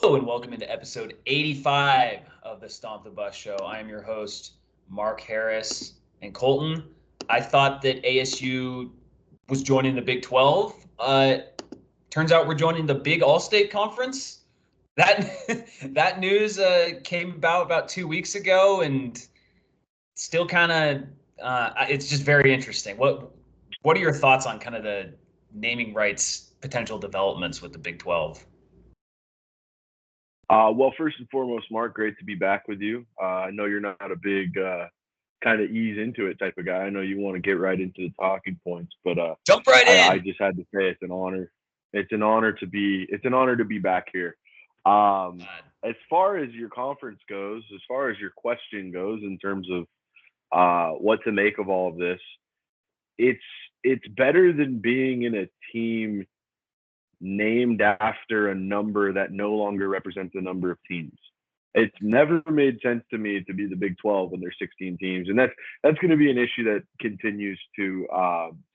Hello and welcome into episode 85 of the Stomp the Bus Show. I am your host, Mark Harris and Colton. I thought that ASU was joining the Big 12. Turns out we're joining the Big Allstate Conference. That that news came about 2 weeks ago, and still kind of it's just very interesting. What are your thoughts on kind of the naming rights potential developments with the Big 12? Well, first and foremost, Mark, great to be back with you. I know you're not a big kind of ease into it type of guy. I know you want to get right into the talking points, but Jump right I in. just had to say it's an honor. It's an honor to be back here. As far as your conference goes, as far as your question goes, in terms of what to make of all of this, it's it's better than being in a team named after a number that no longer represents a number of teams. It's never made sense to me to be the Big 12 when there's 16 teams, and that's going to be an issue that continues to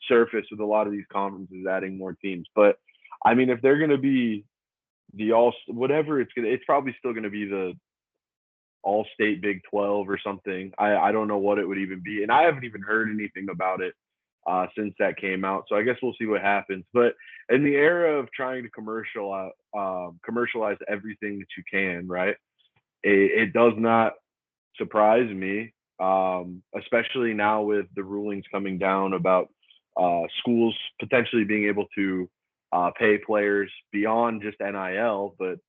surface with a lot of these conferences adding more teams. But I mean, if they're going to be the all whatever it's probably still going to be the All State Big 12 or something. I don't know what it would even be, and I haven't even heard anything about it since that came out. So I guess we'll see what happens. But in the era of trying to commercialize everything that you can, right? It does not surprise me, especially now with the rulings coming down about schools potentially being able to pay players beyond just NIL, but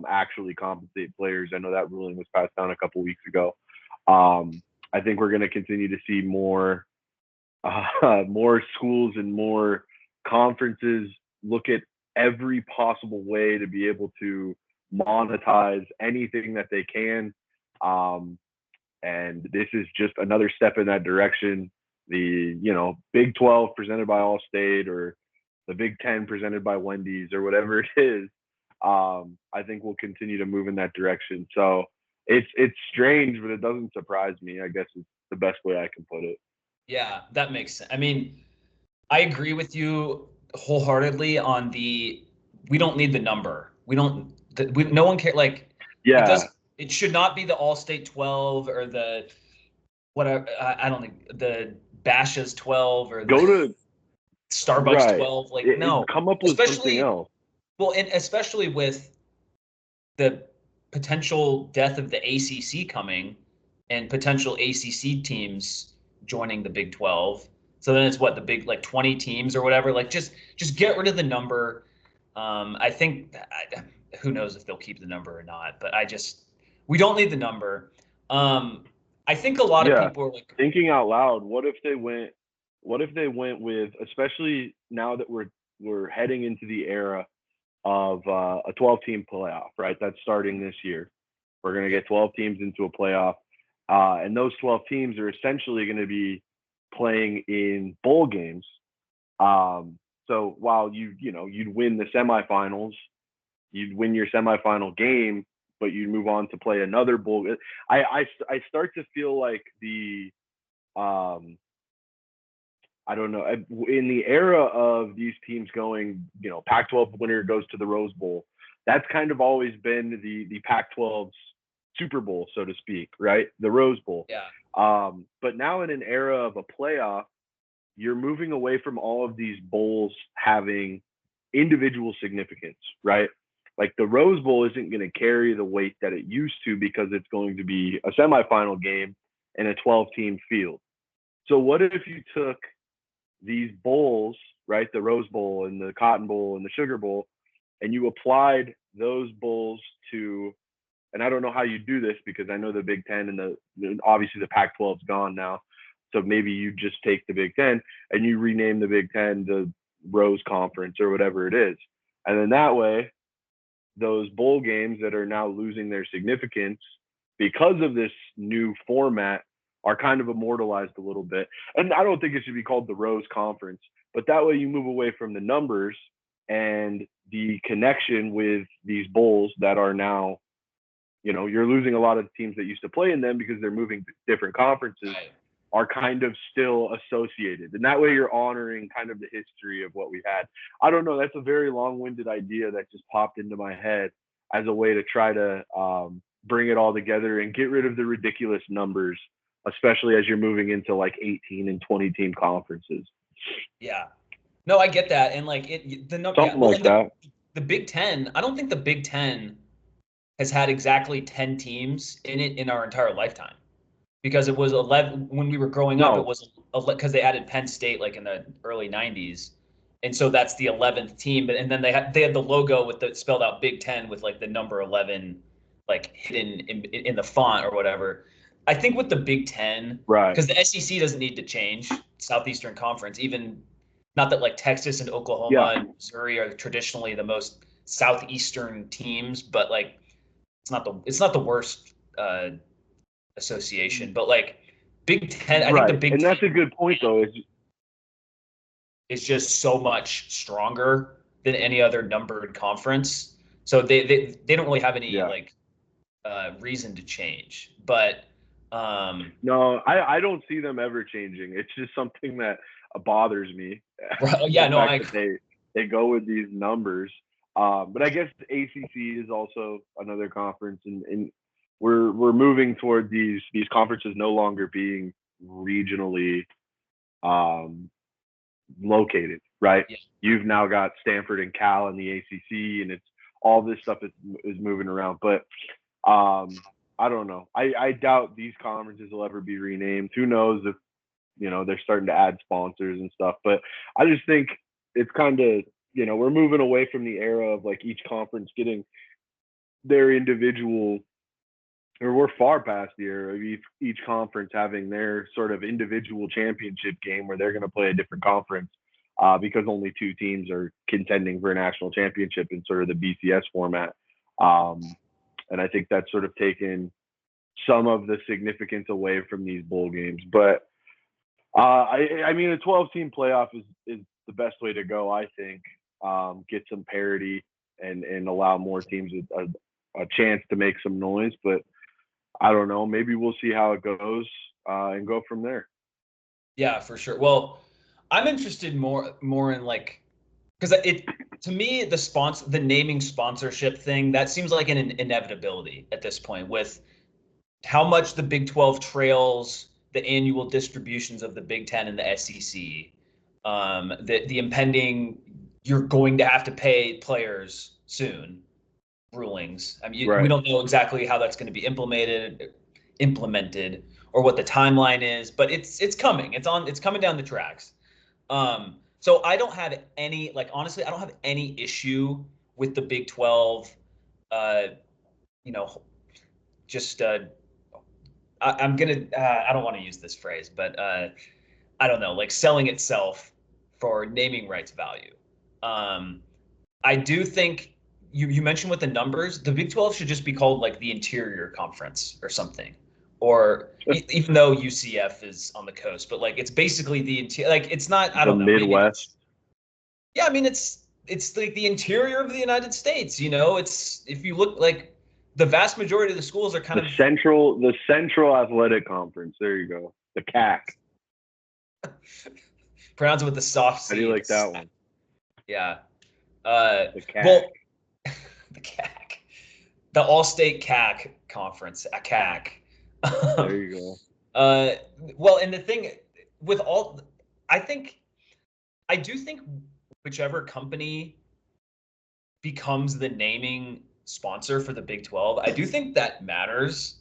actually compensate players. I know that ruling was passed down a couple weeks ago. I think we're going to continue to see more schools and more conferences look at every possible way to be able to monetize anything that they can. Um, and this is just another step in that direction. The Big 12 presented by Allstate or the Big 10 presented by Wendy's or whatever it is. I think we'll continue to move in that direction. So it's strange, but it doesn't surprise me. I guess it's the best way I can put it. Yeah, that makes sense. I mean, I agree with you wholeheartedly on the we don't need the number. We don't no one care like it Yeah, does it should not be the All-State 12 or the whatever I don't think the Bashas 12 or the go to Starbucks right. 12 like no. Come up with something Especially else. well and especially with the potential death of the ACC coming and potential ACC teams joining the Big 12. So then it's what the big like 20 teams or whatever. Like just get rid of the number. I think who knows if they'll keep the number or not, but we don't need the number. I think a lot of Yeah, people are like, thinking out loud. What if they went? What if they went with, especially now that we're heading into the era of a 12-team playoff, right? That's starting this year. We're going to get 12 teams into a playoff, and those 12 teams are essentially going to be playing in bowl games. So while you'd win the semifinals, you'd win your semifinal game, but you'd move on to play another bowl. I start to feel like the um, I don't know, in the era of these teams going, Pac-12 winner goes to the Rose Bowl. That's kind of always been the Pac-12's Super Bowl, so to speak, right? The Rose Bowl. yeah, But now in an era of a playoff, you're moving away from all of these bowls having individual significance, right? Like the Rose Bowl isn't going to carry the weight that it used to because it's going to be a semifinal game in a 12-team field. So what if you took these bowls, right? The Rose Bowl and the Cotton Bowl and the Sugar Bowl, and you applied those bowls to, and I don't know how you do this because I know the Big Ten and obviously the Pac-12's gone now. So maybe you just take the Big Ten and you rename the Big Ten the Rose Conference or whatever it is. And then that way, those bowl games that are now losing their significance because of this new format are kind of immortalized a little bit. And I don't think it should be called the Rose Conference, but that way you move away from the numbers and the connection with these bowls that are now, you're losing a lot of teams that used to play in them because they're moving to different conferences right. are kind of still associated. And that way you're honoring kind of the history of what we had. I don't know. That's a very long winded idea that just popped into my head. as a way to try to bring it all together and get rid of the ridiculous numbers, especially as you're moving into like 18 and 20 team conferences. Yeah. No, I get that. And like the number, Something like that. The Big Ten, I don't think the Big Ten has had exactly 10 teams in it in our entire lifetime, because it was 11 when we were growing up. It was because they added Penn State like in the early 90s. And so that's the 11th team. And then they had the logo with the spelled out Big Ten with like the number 11 like hidden in the font or whatever. I think with the Big Ten, right? Because the SEC doesn't need to change, Southeastern Conference, even not that like Texas and Oklahoma and Missouri are traditionally the most southeastern teams, but like it's not the worst association. But like Big Ten, I think the Big and Ten, that's a good point though. Is just so much stronger than any other numbered conference. So they don't really have any reason to change. But no, I don't see them ever changing. It's just something that bothers me. Yeah, no, they go with these numbers. But I guess the ACC is also another conference, and we're moving toward these conferences no longer being regionally located, right? Yeah. You've now got Stanford and Cal in the ACC, and it's all this stuff is moving around. But I don't know. I doubt these conferences will ever be renamed. Who knows if they're starting to add sponsors and stuff. But I just think it's kind of we're moving away from the era of like each conference getting their individual, or we're far past the era of each conference having their sort of individual championship game where they're going to play a different conference because only two teams are contending for a national championship in sort of the BCS format. And I think that's sort of taken some of the significance away from these bowl games. But I mean, a 12-team playoff is the best way to go, I think. Get some parity and allow more teams a chance to make some noise. But I don't know. Maybe we'll see how it goes and go from there. Yeah, for sure. Well, I'm interested more in like, because to me the naming sponsorship thing, that seems like an inevitability at this point with how much the Big 12 trails the annual distributions of the Big 10 and the SEC. The impending, you're going to have to pay players soon rulings. I mean, we don't know exactly how that's going to be implemented or what the timeline is, but it's coming. It's coming down the tracks. So I don't have any, like, honestly, I don't have any issue with the Big 12, just I'm gonna I don't want to use this phrase, but I don't know, like selling itself for naming rights value. I do think you mentioned with the numbers, the Big 12 should just be called like the Interior Conference or something, or even though UCF is on the coast, but like it's basically the interior. Like it's not, I don't know, Midwest. Yeah, I mean it's like the interior of the United States. It's, if you look, like the vast majority of the schools are kind of the Central Athletic Conference. There you go, the CAC. Pronounce it with the soft C. How do you like that one? Yeah. The CAC. Well, the CAC, the Allstate CAC conference, a CAC. There you go. Well, and the thing with I do think whichever company becomes the naming sponsor for the Big 12, I do think that matters,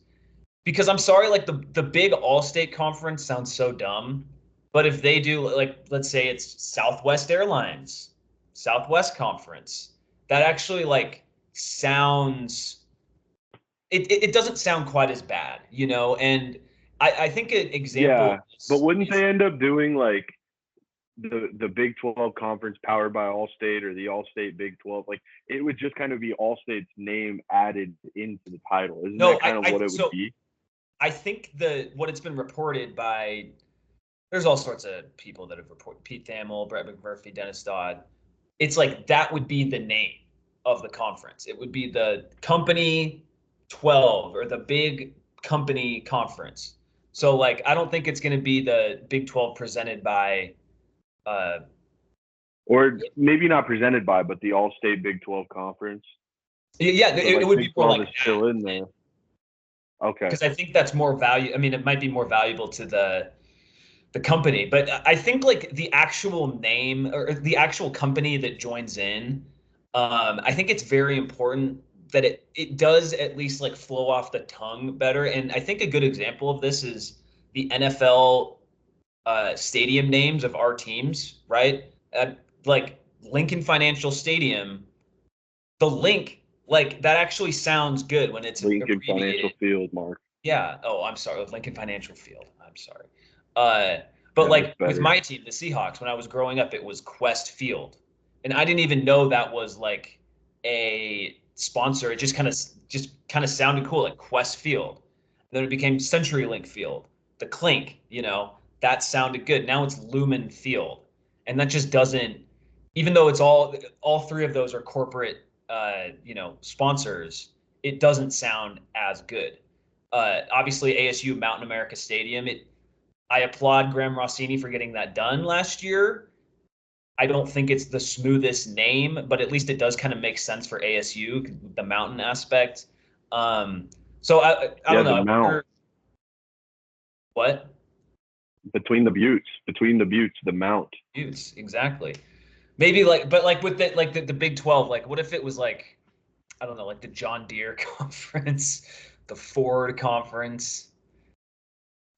because I'm sorry, like the big Allstate conference sounds so dumb, but if they do, like, let's say it's Southwest Airlines, Southwest Conference, that actually like sounds, it doesn't sound quite as bad, and I think an example. Yeah, but wouldn't they end up doing like the Big 12 conference powered by Allstate, or the Allstate Big 12? Like it would just kind of be Allstate's name added into the title. Isn't that kind of what it would be? I think what it's been reported by, there's all sorts of people that have reported, Pete Thamel, Brett McMurphy, Dennis Dodd. It's like that would be the name of the conference. It would be the Company 12 or the Big Company Conference. So like, I don't think it's going to be the Big 12 presented by, or maybe not presented by, but the Allstate Big 12 Conference. Yeah, So it like would Big be more 12 like is that. still in there. Okay. Because I think that's more value. I mean, it might be more valuable to the company, but I think like the actual name or the actual company that joins in, I think it's very important that it does at least like flow off the tongue better. And I think a good example of this is the NFL stadium names of our teams, right? Like Lincoln Financial Stadium, the link, like that actually sounds good when it's Lincoln Financial abbreviated. Field, Mark. Yeah. Oh, I'm sorry. With Lincoln Financial Field. I'm sorry. But Yeah, that's like with better. my team, the Seahawks, when I was growing up, it was Quest Field, and I didn't even know that was like a sponsor. It just kind of sounded cool, like Quest Field. Then it became CenturyLink Field, the Clink. That sounded good. Now it's Lumen Field, and that just doesn't. Even though it's all three of those are corporate, sponsors, it doesn't sound as good. Obviously, ASU Mountain America Stadium. I applaud Graham Rossini for getting that done last year. I don't think it's the smoothest name, but at least it does kind of make sense for ASU, the mountain aspect. So I Yeah, don't the know. I Mount wonder what between the Buttes, the Mount. use exactly. Maybe like, but like with the Big 12, like what if it was like I don't know, like the John Deere Conference, the Ford Conference.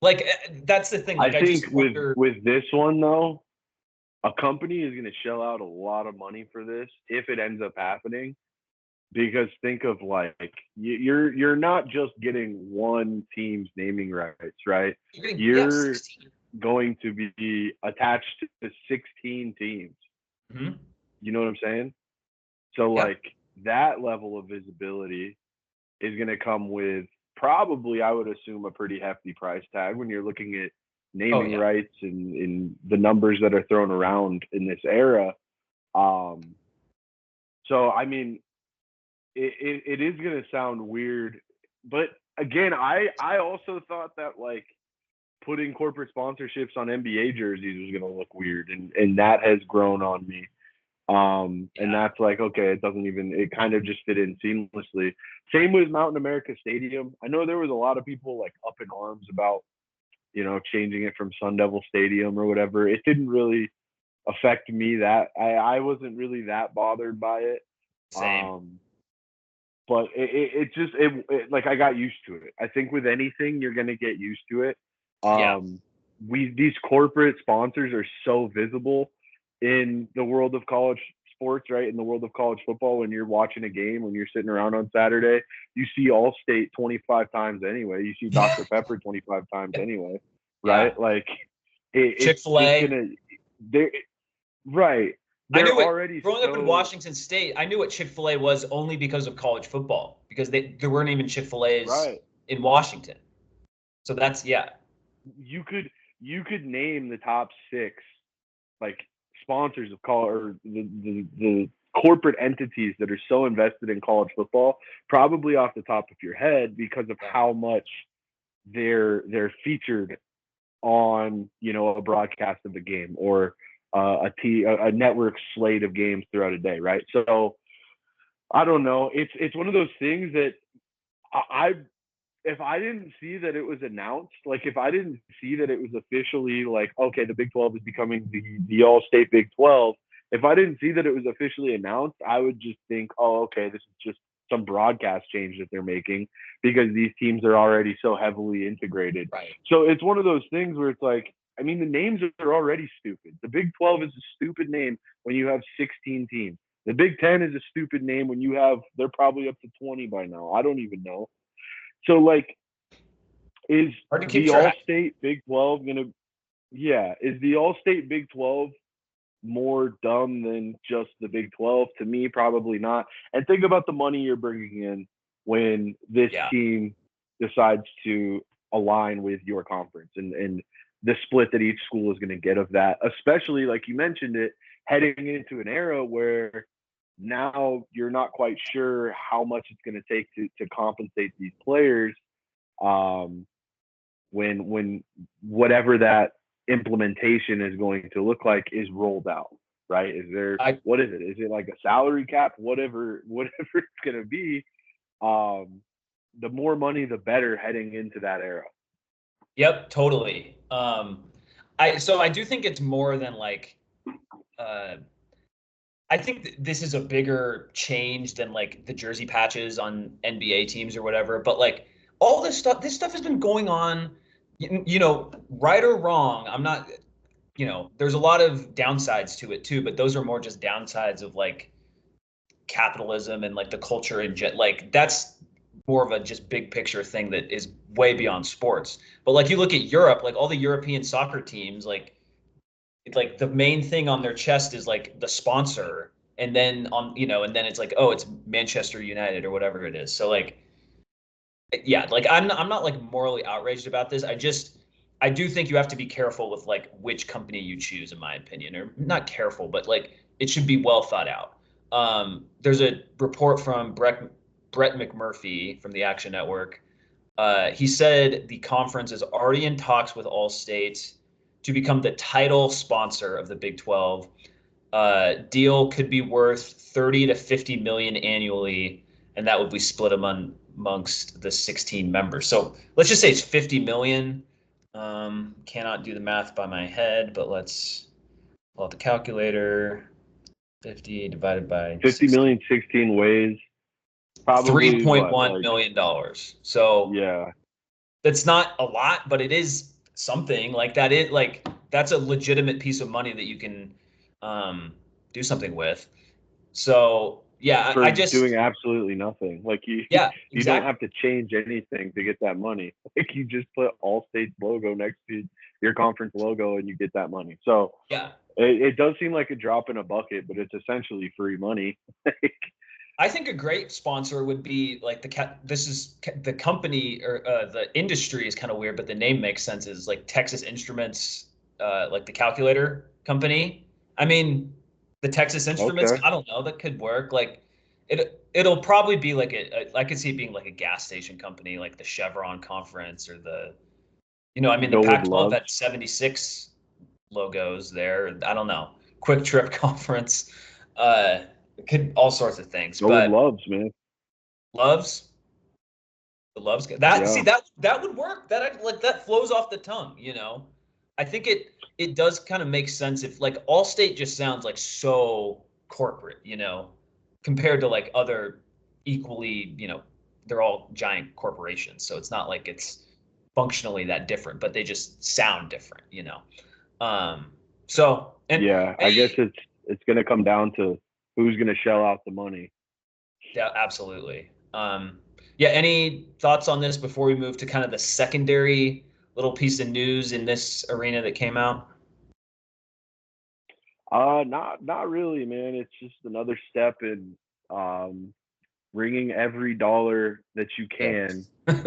Like that's the thing. I Like I think just wonder. with this one though, a company is going to shell out a lot of money for this if it ends up happening. Because think of like you're not just getting one team's naming rights, right? You're getting, yeah, You're 16. going to be attached to 16 teams. Hmm. You know what I'm saying? So Yeah. like that level of visibility is going to come with probably, I would assume, a pretty hefty price tag when you're looking at Oh naming yeah. rights and the numbers that are thrown around in this era. Um, so I mean, it is going to sound weird, but again, I also thought that like putting corporate sponsorships on NBA jerseys was going to look weird, and that has grown on me. And Yeah. that's like, okay, it kind of just fit in seamlessly. Same with Mountain America Stadium. I know there was a lot of people like up in arms about, changing it from Sun Devil Stadium or whatever. It didn't really affect me that I wasn't really that bothered by it. Same. Um, but like I got used to it. I think with anything, you're going to get used to it. Yeah. Um, these corporate sponsors are so visible in the world of college sports, right? In the world of college football, when you're watching a game, when you're sitting around on Saturday, you see Allstate 25 times anyway. You see Yeah. Dr. Pepper 25 times anyway, Yeah. right? Like it's Chick-fil-A. gonna, they're right. I They're knew it already growing up in so Washington State. I knew what Chick-fil-A was only because of college football, because there weren't even Chick-fil-A's right. in Washington. So that's, yeah. You could name the top six like sponsors of college or the corporate entities that are so invested in college football probably off the top of your head because of Yeah. how much they're featured on a broadcast of the game or a network slate of games throughout a day, right? So I don't know. It's one of those things that I if I didn't see that it was announced, like if I didn't see that it was officially like, okay, the Big 12 is becoming the All-State Big 12, if I didn't see that it was officially announced, I would just think, oh, okay, this is just some broadcast change that they're making because these teams are already so heavily integrated. Right. So it's one of those things where it's like, I mean, the names are already stupid. The Big 12 is a stupid name when you have 16 teams. The Big 10 is a stupid name when they're probably up to 20 by now. I don't even know. So like, is Hard to keep the track. All-State Big 12 gonna? Yeah, is the All-State Big 12 more dumb than just the Big 12? To me, probably not. And think about the money you're bringing in when this Yeah. team decides to align with your conference and the split that each school is going to get of that, especially like you mentioned it, heading into an era where now you're not quite sure how much it's going to take to compensate these players um, when whatever that implementation is going to look like is rolled out. right? Is there, I what is it? Is it like a salary cap? Whatever it's going to be. The more money, the better heading into that era. Yep, totally. I do think it's more than like uh I think this is a bigger change than like the jersey patches on NBA teams or whatever, but like all this stuff has been going on, right or wrong. I'm not, there's a lot of downsides to it too, but those are more just downsides of like capitalism and like the culture and like that's more of a just big picture thing that is way beyond sports. But like you look at Europe, like all the European soccer teams, like it's like the main thing on their chest is like the sponsor, and then and then it's like, oh, it's Manchester United or whatever it is. So like, yeah, like I'm not like morally outraged about this. I do think you have to be careful with like which company you choose, in my opinion, or not careful, but like it should be well thought out. There's a report from Brett McMurphy from the Action Network. He said the conference is already in talks with Allstate to become the title sponsor of the Big 12. Deal could be worth 30 to 50 million annually, and that would be split amongst the 16 members. So let's just say it's 50 million. Cannot do the math by my head, but let's pull out the calculator. 50 divided by 50 16. million, 16 ways. Probably $3.1 million dollars. So yeah. that's not a lot, but it is something. Like that is like that's a legitimate piece of money that you can do something with. So yeah, For I doing just absolutely nothing. Like yeah, you don't exactly. have to change anything to get that money. Like you just put Allstate's logo next to your conference logo and you get that money. So Yeah. it does seem like a drop in a bucket, but it's essentially free money. I think a great sponsor would be like the company or the industry is kind of weird, but the name makes sense. Is like Texas Instruments, like the calculator company. I mean, the Texas Instruments. Okay. I don't know. That could work. Like it'll probably be like I could see it being like a gas station company, like the Chevron Conference or I mean, the Go with Pac-12 love. had 76 logos there. I don't know. Quick Trip Conference. Uh, could all sorts of things, Go with but loves, man. loves the loves that see Yeah. that would work. That like that flows off the tongue. I think it does kind of make sense if like Allstate just sounds like so corporate, compared to like other equally, they're all giant corporations. So it's not like it's functionally that different, but they just sound different. Um, so and Yeah. I guess any it's gonna come down to who's gonna shell out the money. Yeah, absolutely. Yeah, any thoughts on this before we move to kind of the secondary little piece of news in this arena that came out? Not really, man. It's just another step in wringing every dollar that you Yeah. can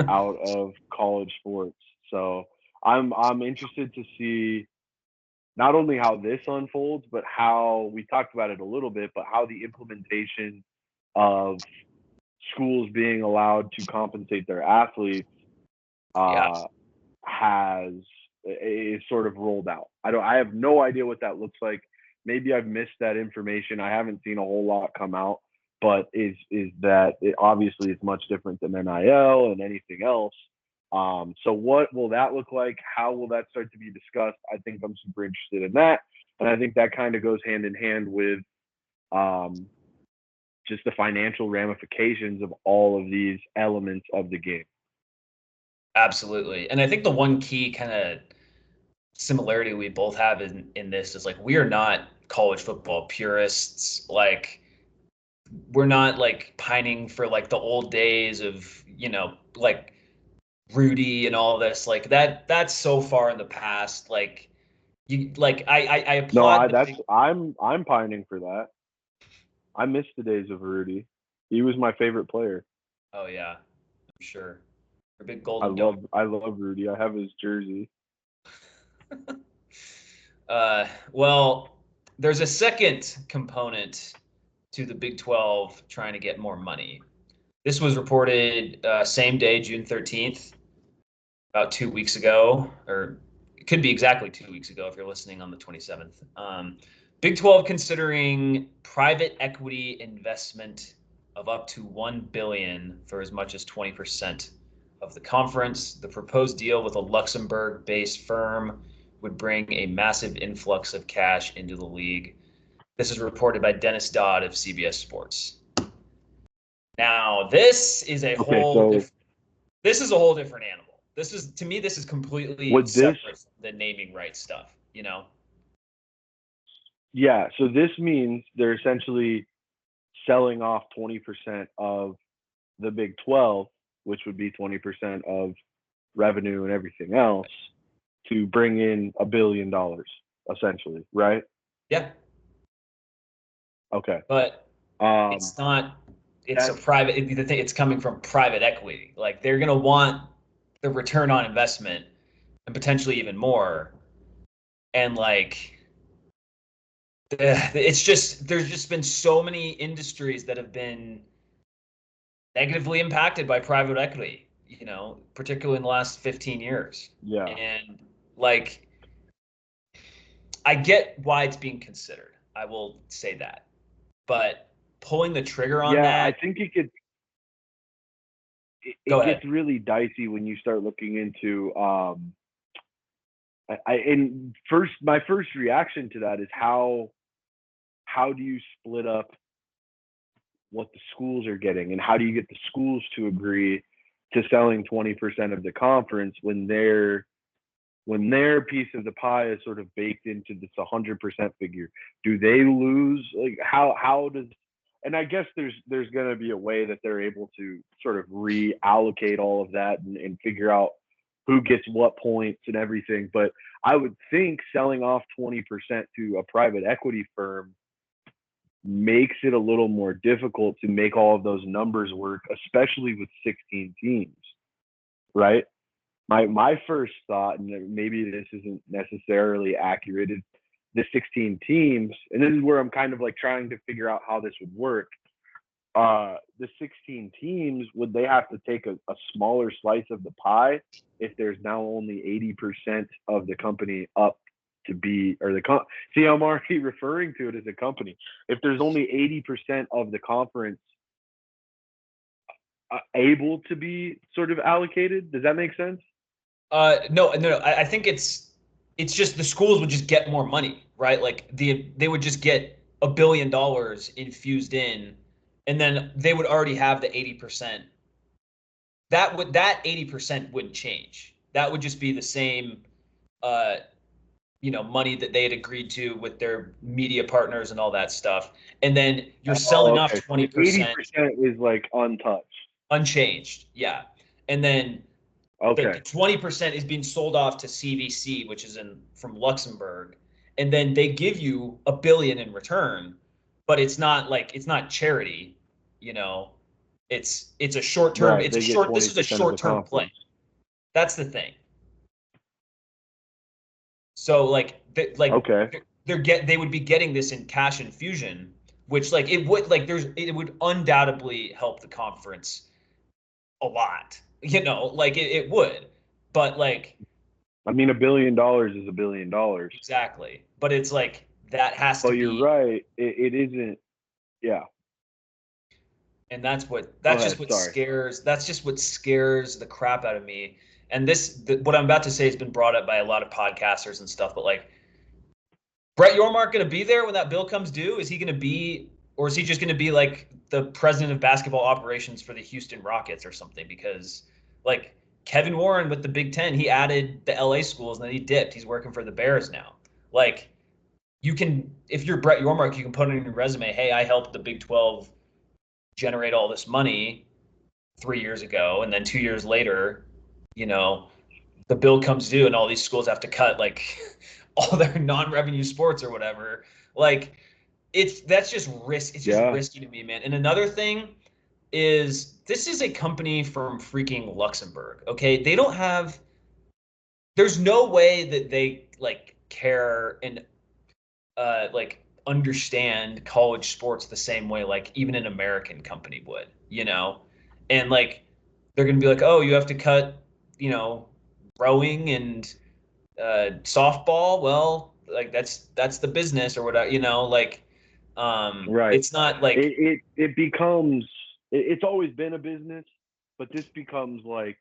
out of college sports. So I'm interested to see not only how this unfolds, but how we talked about it a little bit, but how the implementation of schools being allowed to compensate their athletes Yeah, uh, has is sort of rolled out. I have no idea what that looks like. Maybe I've missed that information. I haven't seen a whole lot come out, but is that it obviously it's much different than NIL and anything else. So what will that look like? How will that start to be discussed? I think I'm super interested in that, and I think that kind of goes hand in hand with um, just the financial ramifications of all of these elements of the game. absolutely. And I think the one key kind of similarity we both have in this is like we are not college football purists. Like we're not like pining for like the old days of, like Rudy and all this. Like that's so far in the past. Like you like I No, applaud the that's big I'm pining for that. I miss the days of Rudy. He was my favorite player. Oh yeah, I'm sure. A big golden dome. I love Rudy. I have his jersey. Well, there's a second component to the Big 12 trying to get more money. This was reported same day, June 13th, about 2 weeks ago, or it could be exactly 2 weeks ago if you're listening on the 27th. Big 12 considering private equity investment of up to $1 billion for as much as 20% of the conference. The proposed deal with a Luxembourg-based firm would bring a massive influx of cash into the league. This is reported by Dennis Dodd of CBS Sports. Now, this is a whole different animal. This is, to me, this is completely separate from the naming rights stuff, you know? Yeah, so this means they're essentially selling off 20% of the Big 12, which would be 20% of revenue and everything else, to bring in $1 billion, essentially, right? Yeah. Okay. But it's not, it's a private, it's coming from private equity. Like, they're going to want the return on investment and potentially even more. And like, it's just, there's just been so many industries that have been negatively impacted by private equity, you know, particularly in the last 15 years. Yeah. And like, I get why it's being considered. I will say that. But pulling the trigger on that. I think it gets really dicey when you start looking into my first reaction to that is how do you split up what the schools are getting, and how do you get the schools to agree to selling 20% of the conference when their piece of the pie is sort of baked into this 100% figure? Do they lose? Like, how does, and I guess there's going to be a way that they're able to sort of reallocate all of that and figure out who gets what points and everything. But I would think selling off 20% to a private equity firm makes it a little more difficult to make all of those numbers work, especially with 16 teams, right? My first thought, and maybe this isn't necessarily accurate, is the 16 teams, and this is where I'm kind of like trying to figure out how this would work. The 16 teams, would they have to take a smaller slice of the pie if there's now only 80% of the company up to be, or see, I'm already referring to it as a company. If there's only 80% of the conference able to be sort of allocated, does that make sense? No. I think it's just the schools would just get more money, right? Like they would just get $1 billion infused in, and then they would already have the 80%. That 80% wouldn't change. That would just be the same, money that they had agreed to with their media partners and all that stuff. And then you're selling off 20%. 80% is like untouched. Unchanged, yeah. And then the 20% is being sold off to CVC, which is from Luxembourg, and then they give you $1 billion in return, but it's not charity, you know. It's a short term. Right, This is a short term play. That's the thing. So they would be getting this in cash infusion, which it would undoubtedly help the conference a lot. You know, it would, but I mean, $1 billion is $1 billion. Exactly. But it's that has to be. But you're right. It isn't. Yeah. And that's just what scares the crap out of me. And what I'm about to say has been brought up by a lot of podcasters and stuff, but Brett Yormark going to be there when that bill comes due? Is he going to be, or is he just going to be the president of basketball operations for the Houston Rockets or something? Because Kevin Warren with the Big Ten, he added the LA schools and then he dipped. He's working for the Bears now. You can, if you're Brett Yormark, you can put in your resume, hey, I helped the Big 12 generate all this money 3 years ago. And then 2 years later, the bill comes due and all these schools have to cut all their non-revenue sports or whatever. That's just risk. It's just risky to me, man. And another thing is, this is a company from freaking Luxembourg. Okay. There's no way that they care and understand college sports the same way even an American company would, and they're going to be oh, you have to cut, rowing and softball. Well, like that's the business or whatever, like Right. it's not like It becomes it's always been a business, but this becomes like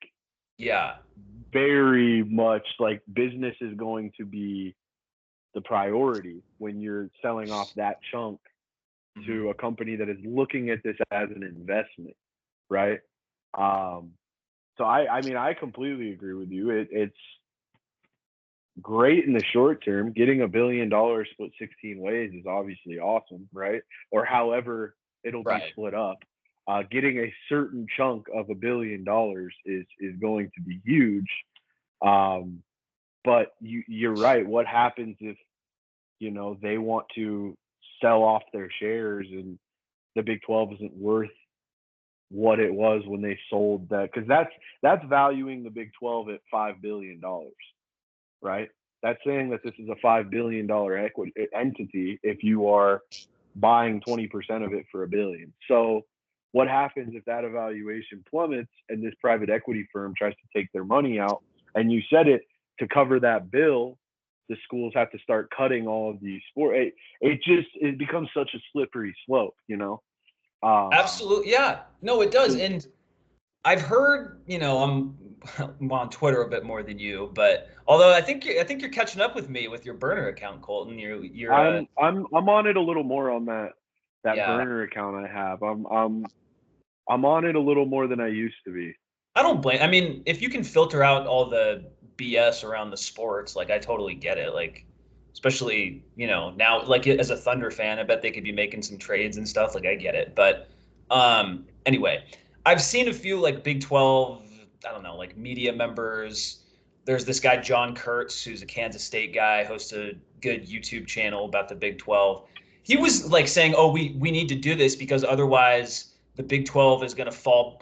yeah. very much like business is going to be the priority when you're selling off that chunk Mhm. to a company that is looking at this as an investment, right? Um, so I mean, I completely agree with you. It's great in the short term. Getting $1 billion split 16 ways is obviously awesome, right? Or however it'll be Right. split up. Getting a certain chunk of $1 billion is going to be huge. Um, but you're right. What happens if they want to sell off their shares and the Big 12 isn't worth what it was when they sold that? Because that's valuing the Big 12 at $5 billion, right? That's saying that this is a $5 billion equity entity if you are buying 20% of it for $1 billion. So what happens if that evaluation plummets and this private equity firm tries to take their money out? And you said it, to cover that bill, the schools have to start cutting all of these sports. It becomes such a slippery slope, Absolutely. Yeah. No, it does. And I've heard, I'm on Twitter a bit more than you, but although I think you're catching up with me with your burner account, Colton. I'm on it a little more on that Yeah. burner account I have. I'm on it a little more than I used to be. I don't blame. I mean, if you can filter out all the BS around the sports, like I totally get it. Like, especially now, like as a Thunder fan, I bet they could be making some trades and stuff. Like I get it, but anyway, I've seen a few like Big 12. I don't know, like media members. There's this guy John Kurtz, who's a Kansas State guy, hosts a good YouTube channel about the Big 12. He was like saying, "Oh, we need to do this because otherwise." The Big 12 is going to fall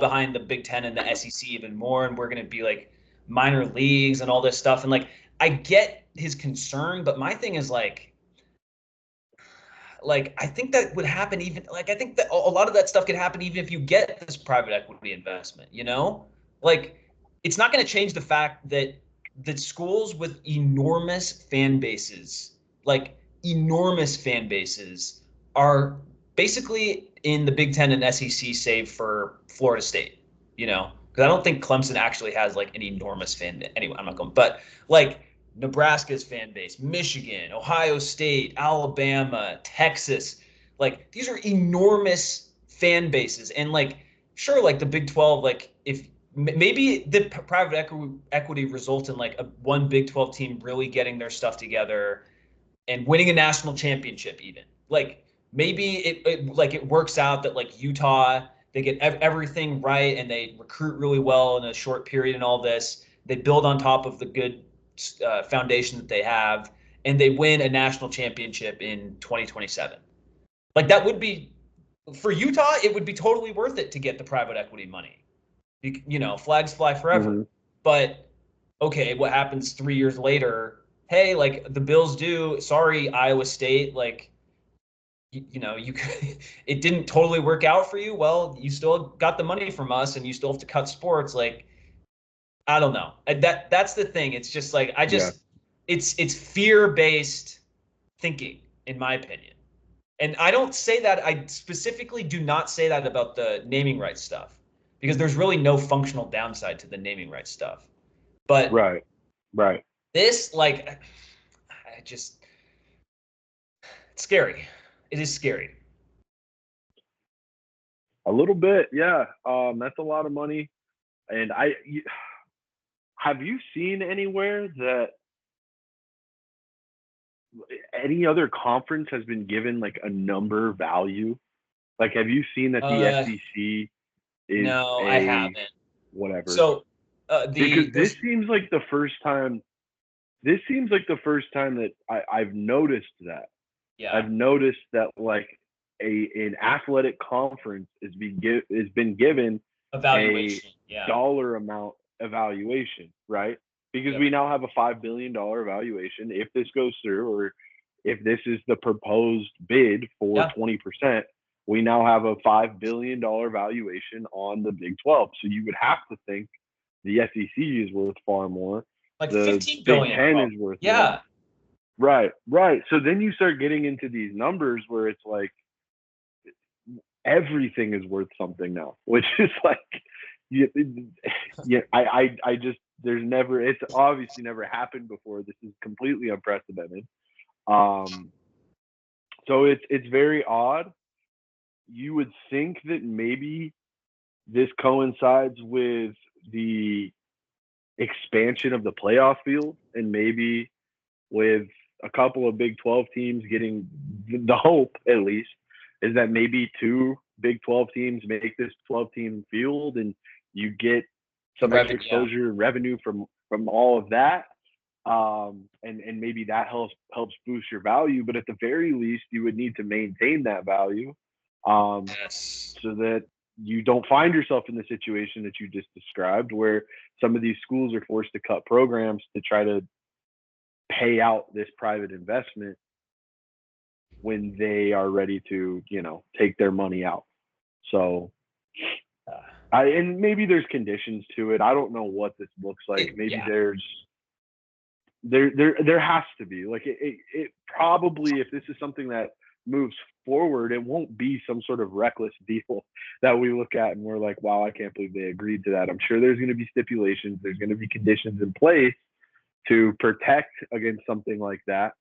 behind the Big 10 and the SEC even more, and we're going to be like minor leagues and all this stuff. And like I get his concern, but my thing is like I think that would happen even like I think that a lot of that stuff could happen even if you get this private equity investment, Like it's not going to change the fact that schools with enormous fan bases are basically in the Big 10 and SEC save for Florida State, Because I don't think Clemson actually has like an enormous fan base. Anyway, I'm not going, but like Nebraska's fan base, Michigan, Ohio State, Alabama, Texas, like these are enormous fan bases. And like, sure, like the Big 12, like if maybe the private equity results in like one Big 12 team really getting their stuff together and winning a national championship, even like maybe it works out that like Utah, they get everything right and they recruit really well in a short period and all this. They build on top of the good foundation that they have, and they win a national championship in 2027. Like that would be for Utah, it would be totally worth it to get the private equity money. Flags fly forever. Mm-hmm. But okay, what happens 3 years later? Hey, like the Bills do. Sorry, Iowa State. Like you could, it didn't totally work out for you. Well, you still got the money from us, and you still have to cut sports. Like I don't know. That's the thing. It's just like Yeah. it's fear-based thinking, in my opinion. And I don't say that. I specifically do not say that about the naming rights stuff because there's really no functional downside to the naming rights stuff. But Right. Right. this, like, it's scary. It is scary. A little bit. Yeah. That's a lot of money. And have you seen anywhere that any other conference has been given like a number value? Like, have you seen that the Uh, SEC is no, I a haven't. whatever? So, Because this there's seems like the first time. This seems like the first time that I've noticed that. yeah, I've noticed that like an athletic conference has been given a evaluation. Yeah, dollar amount evaluation, right? Because yep, we now have a $5 billion evaluation if this goes through, or if this is the proposed bid for yeah, 20%, we now have a $5 billion valuation on the Big 12. So you would have to think the SEC is worth far more. like The 15 Big billion 10 is probably. worth more. Yeah, Right, right. So then you start getting into these numbers where it's like everything is worth something now, which is like, yeah, yeah. I just it's obviously never happened before. This is completely unprecedented. Um, so it's very odd. You would think that maybe this coincides with the expansion of the playoff field, and maybe with a couple of Big 12 teams getting the hope, at least, is that maybe two Big 12 teams make this 12 team field, and you get some extra Yeah. exposure and revenue from all of that. And maybe that helps boost your value, but at the very least, you would need to maintain that value, Yes. so that you don't find yourself in the situation that you just described, where some of these schools are forced to cut programs to try to pay out this private investment when they are ready to, take their money out. So and maybe there's conditions to it. I don't know what this looks like. Maybe there has to be, like, it probably, if this is something that moves forward, it won't be some sort of reckless deal that we look at and we're like, wow, I can't believe they agreed to that. I'm sure there's going to be stipulations, there's going to be conditions in place to protect against something like that.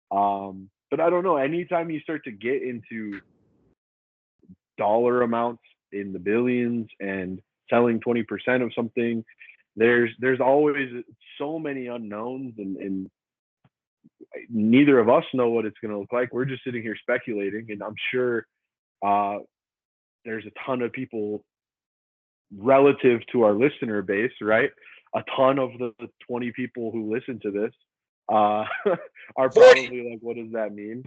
But I don't know. Anytime you start to get into dollar amounts in the billions and selling 20% of something, there's always so many unknowns, and neither of us know what it's going to look like. We're just sitting here speculating, and I'm sure there's a ton of people relative to our listener base, right? A ton of the 20 people who listen to this are probably like, what does that mean?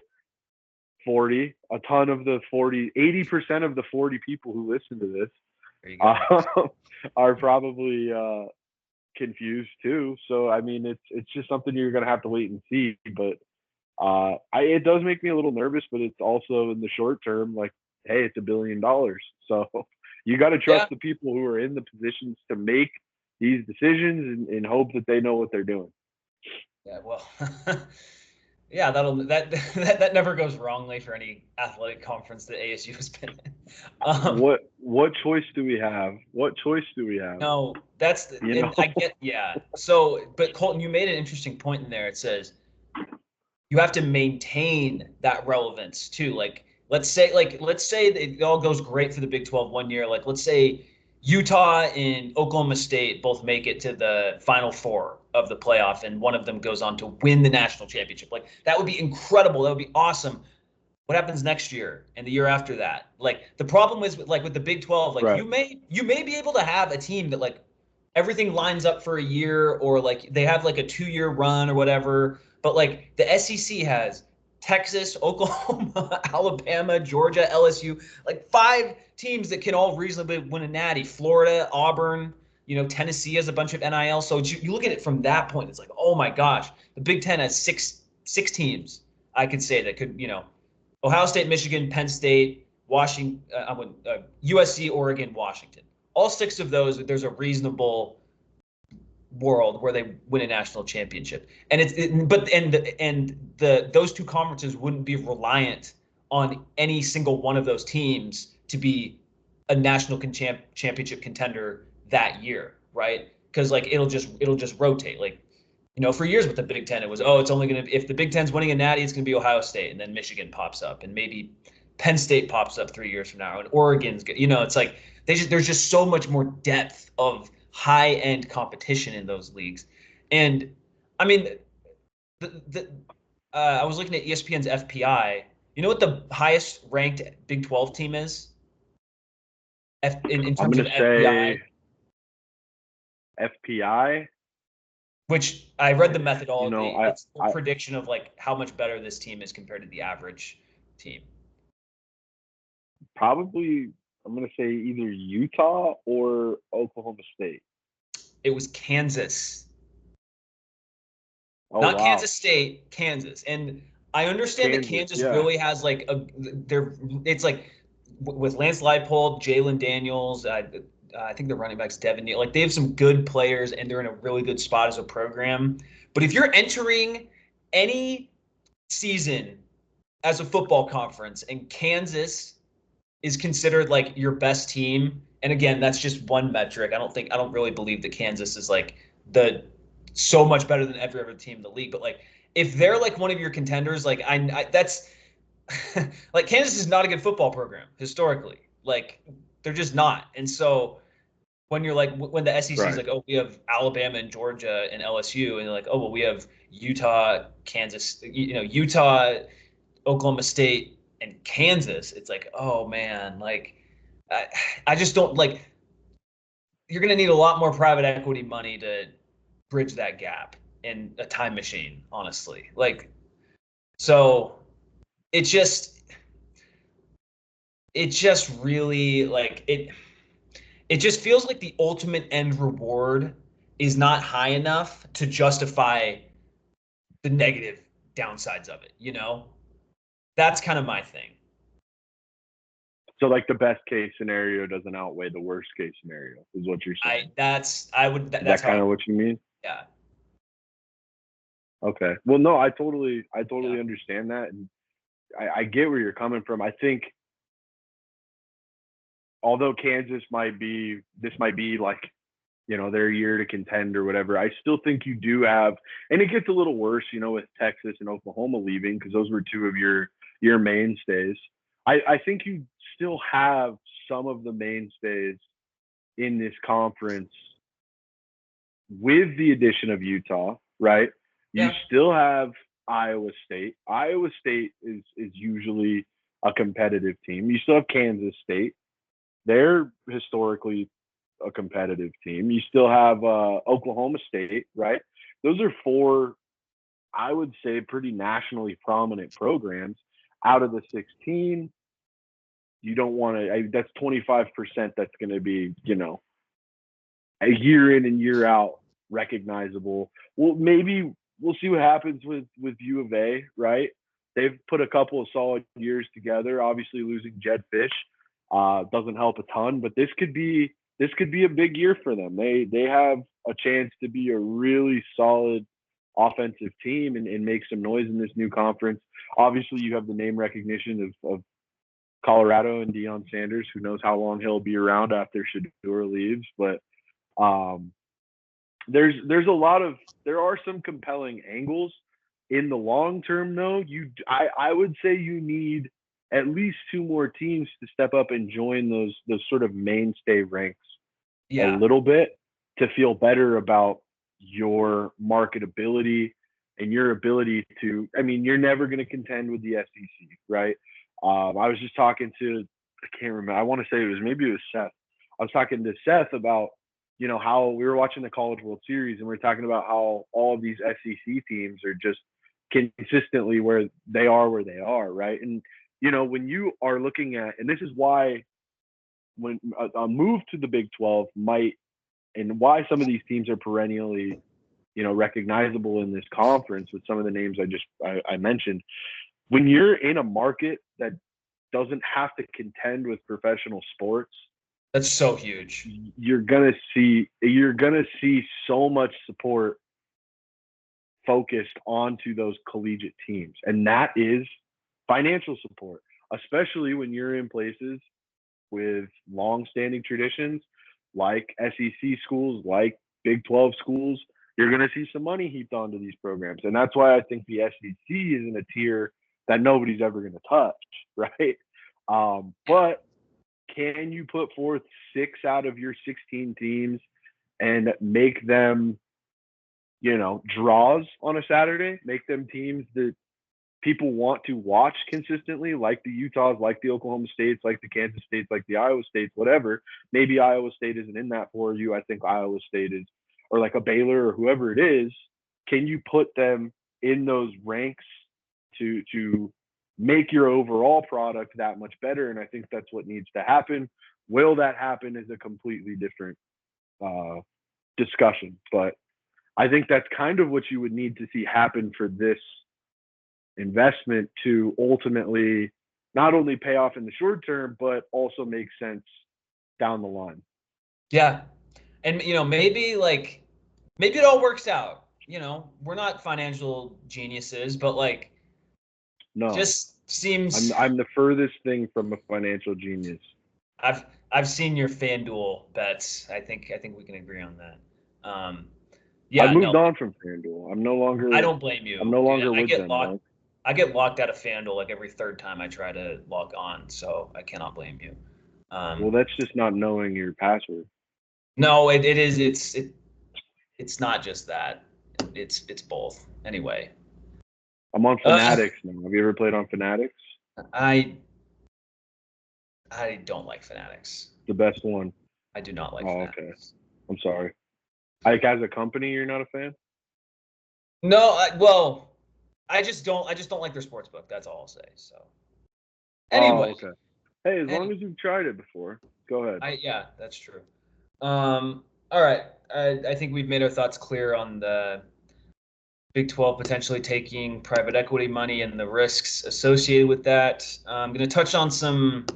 40. A ton of the 80% of the 40 people who listen to this are probably confused too. So I mean, it's just something you're gonna have to wait and see. But it does make me a little nervous, but it's also, in the short term, like, hey, it's $1 billion, so you got to trust the people who are in the positions to make these decisions, and hope that they know what they're doing. Yeah, well, yeah, that never goes wrongly for any athletic conference that ASU has been in. What choice do we have? What choice do we have? No, that's I get, So, but Colton, you made an interesting point in there. It says you have to maintain that relevance too. Like, let's say that it all goes great for the Big 12 one year. Like, let's say Utah and Oklahoma State both make it to the Final Four of the playoff, and one of them goes on to win the national championship. Like, that would be incredible. That would be awesome. What happens next year and the year after that? Like, the problem is with the Big 12, like, right. you may be able to have a team that, like, everything lines up for a year, or like they have like a 2-year run or whatever. But like the SEC has Texas, Oklahoma, Alabama, Georgia, LSU, like 5 teams that can all reasonably win a natty. Florida, Auburn, Tennessee has a bunch of NIL. So you look at it from that point, it's like, oh my gosh, the Big Ten has six teams, I could say, that could, Ohio State, Michigan, Penn State, Washington, USC, Oregon, Washington. All 6 of those, there's a reasonable world where they win a national championship. And those 2 conferences wouldn't be reliant on any single one of those teams to be a national championship contender that year, right? Because like it'll just rotate. Like, for years with the Big Ten, it was, it's only going to, if the Big Ten's winning a natty, it's going to be Ohio State, and then Michigan pops up, and maybe Penn State pops up 3 years from now, and Oregon's good. It's like there's just so much more depth of high-end competition in those leagues. And I mean, I was looking at ESPN's FPI. You know what the highest ranked Big 12 team is? In terms of FPI? FPI? Which I read the methodology. It's a prediction of like how much better this team is compared to the average team. Probably, I'm going to say either Utah or Oklahoma State. It was Kansas. Oh, Not wow. Kansas State, Kansas. And I understand that Kansas really has like it's like with Lance Leipold, Jalen Daniels, I think the running back's Devin Neal. Like, they have some good players, and they're in a really good spot as a program. But if you're entering any season as a football conference, and Kansas is considered like your best team. And again, that's just one metric. I don't really believe that Kansas is like the so much better than every other team in the league. But like, if they're like one of your contenders, like I that's like Kansas is not a good football program historically. Like they're just not. And so when you're like when the SEC is Right. like, oh, we have Alabama and Georgia and LSU, and you're like, oh well, we have Utah, Kansas, Utah, Oklahoma State, and Kansas. It's like, oh man, like I, I just don't like. You're gonna need a lot more private equity money to bridge that gap in a time machine, honestly. Like, so it just really like it just feels like the ultimate end reward is not high enough to justify the negative downsides of it, you know? That's kind of my thing. So like the best case scenario doesn't outweigh the worst case scenario, is what you're saying. Is That's that how kind of what you mean? yeah. Okay. Well, no, I totally Yeah. understand that, and I get where you're coming from. I think although Kansas might be like, their year to contend or whatever, I still think you do have, and it gets a little worse, with Texas and Oklahoma leaving, because those were two of your mainstays. I think you still have some of the mainstays in this conference with the addition of Utah, right? You Yeah. still have Iowa State. Iowa State is usually a competitive team. You still have Kansas State. They're historically a competitive team. You still have Oklahoma State, right? Those are four, I would say, pretty nationally prominent programs. Out of the 16, you don't want to. That's 25%. That's going to be, a year in and year out recognizable. Well, maybe we'll see what happens with U of A, right? They've put a couple of solid years together. Obviously, losing Jed Fish doesn't help a ton, but this could be a big year for them. They have a chance to be a really solid offensive team and make some noise in this new conference. Obviously, you have the name recognition of Colorado and Deion Sanders. Who knows how long he'll be around after Shedeur leaves, but um, there are some compelling angles in the long term. Though I would say you need at least two more teams to step up and join those sort of mainstay ranks a Yeah. little bit to feel better about your marketability and your ability to. I mean, you're never going to contend with the SEC, right? I was just talking to, I can't remember. I want to say it was Seth. I was talking to Seth about how we were watching the College World Series and we are talking about how all of these SEC teams are just consistently where they are, right? And when you are looking at, and this is why when a move to the Big 12 might, and why some of these teams are perennially, recognizable in this conference with some of the names I mentioned. When you're in a market that doesn't have to contend with professional sports, That's so huge. you're gonna see so much support focused onto those collegiate teams, and that is financial support, especially when you're in places with long-standing traditions like SEC schools, like Big 12 schools. You're going to see some money heaped onto these programs, and that's why I think the SEC is in a tier that nobody's ever going to touch, right? But can you put forth 6 out of your 16 teams and make them, draws on a Saturday, make them teams that people want to watch consistently, like the Utahs, like the Oklahoma States, like the Kansas States, like the Iowa States, whatever. Maybe Iowa State isn't in that for you. I think Iowa State is, or like a Baylor or whoever it is. Can you put them in those ranks to make your overall product that much better? And I think that's what needs to happen. Will that happen is a completely different discussion, but I think that's kind of what you would need to see happen for this investment to ultimately not only pay off in the short term, but also make sense down the line. Yeah. And maybe it all works out. We're not financial geniuses, but like No. Just seems. I'm the furthest thing from a financial genius. I've seen your FanDuel bets. I think we can agree on that. I've Yeah, moved no, on from FanDuel. I'm no I longer don't blame I'm you, no dude. longer with them, dog. I get locked out of FanDuel like every third time I try to log on, so I cannot blame you. Well, that's just not knowing your password. No, it is. It's not just that. It's both. Anyway, I'm on uh, Fanatics now. Have you ever played on Fanatics? I don't like Fanatics. The best one. I do not like Oh, okay. Fanatics. I'm sorry. Like as a company, you're not a fan? No, well, I just don't like their sports book. That's all I'll say. So Oh, anyway, okay. Hey, as long and as you've tried it before, go ahead. yeah, that's true. All right. I think we've made our thoughts clear on the Big 12 potentially taking private equity money and the risks associated with that. I'm going to touch on some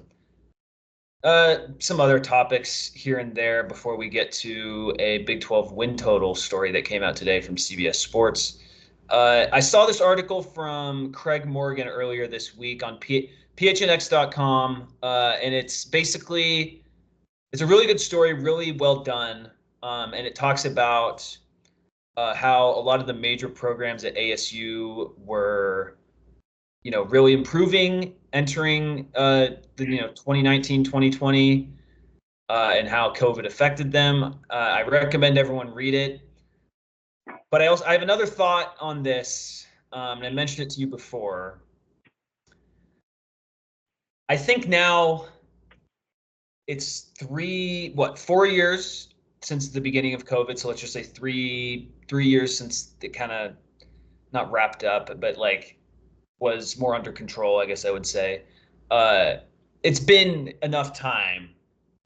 other topics here and there before we get to a Big 12 win total story that came out today from CBS Sports. I saw this article from Craig Morgan earlier this week on phnx.com, and it's basically it's a really good story, really well done, and it talks about how a lot of the major programs at ASU were really improving entering the 2019 2020 and how COVID affected them. I recommend everyone read it. But I have another thought on this, and I mentioned it to you before. I think now it's 4 years since the beginning of COVID. So let's just say three years since it kind of not wrapped up, but like was more under control, I guess I would say. It's been enough time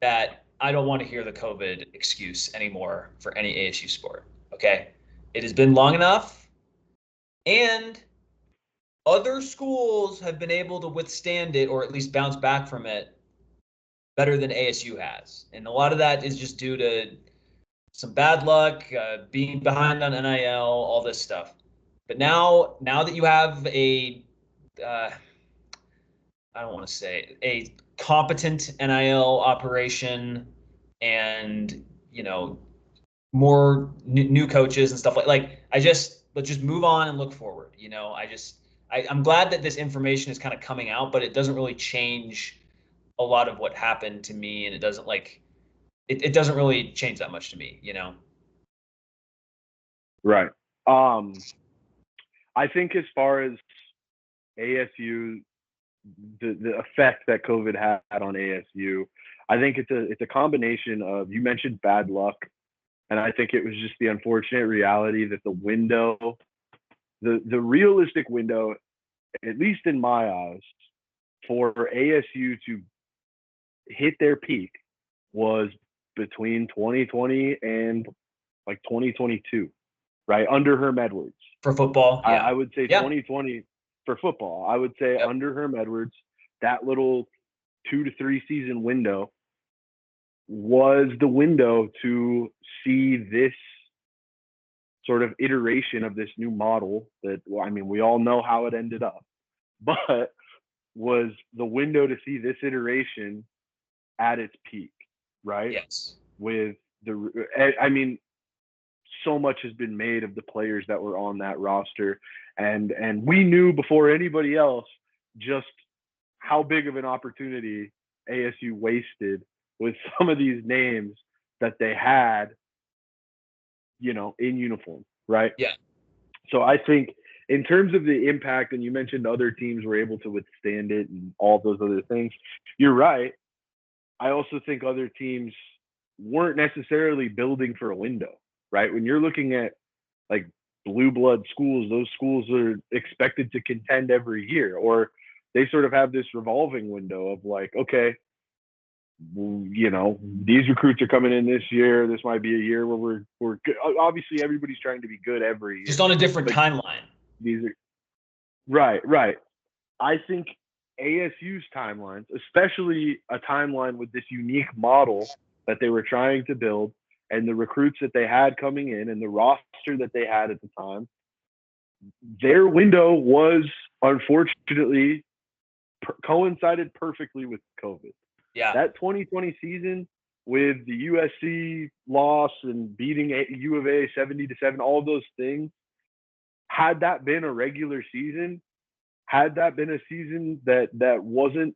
that I don't want to hear the COVID excuse anymore for any ASU sport. Okay. It has been long enough, and other schools have been able to withstand it or at least bounce back from it better than ASU has. And a lot of that is just due to some bad luck, being behind on NIL, all this stuff. But now that you have uh, I don't want to say a competent NIL operation and more new coaches and stuff like let's just move on and look forward. I'm glad that this information is kind of coming out, but it doesn't really change a lot of what happened to me, and it doesn't really change that much to me. Right. I think as far as ASU, the effect that COVID had on ASU, I think it's a combination of, you mentioned bad luck, and I think it was just the unfortunate reality that the window, the realistic window, at least in my eyes, for ASU to hit their peak was between 2020 and like 2022, right? Under Herm Edwards. For football, yeah. I would say Yeah. 2020 for football. I would say Yep. under Herm Edwards, that little 2 to 3 season window was the window to see this sort of iteration of this new model that, well, I mean, we all know how it ended up, but was the window to see this iteration at its peak, right? Yes. With I mean, so much has been made of the players that were on that roster, and we knew before anybody else just how big of an opportunity ASU wasted with some of these names that they had, in uniform, right? Yeah. So I think in terms of the impact, and you mentioned other teams were able to withstand it and all those other things, you're right. I also think other teams weren't necessarily building for a window, right? When you're looking at like blue blood schools, those schools are expected to contend every year, or they sort of have this revolving window of like, okay, these recruits are coming in this year. This might be a year where we're good. Obviously everybody's trying to be good every year. Just on a different timeline. These are right. I think ASU's timelines, especially a timeline with this unique model that they were trying to build, and the recruits that they had coming in and the roster that they had at the time, their window was unfortunately coincided perfectly with COVID. Yeah. That 2020 season with the USC loss and beating U of A 70-7, all those things, had that been a regular season, had that been a season that wasn't,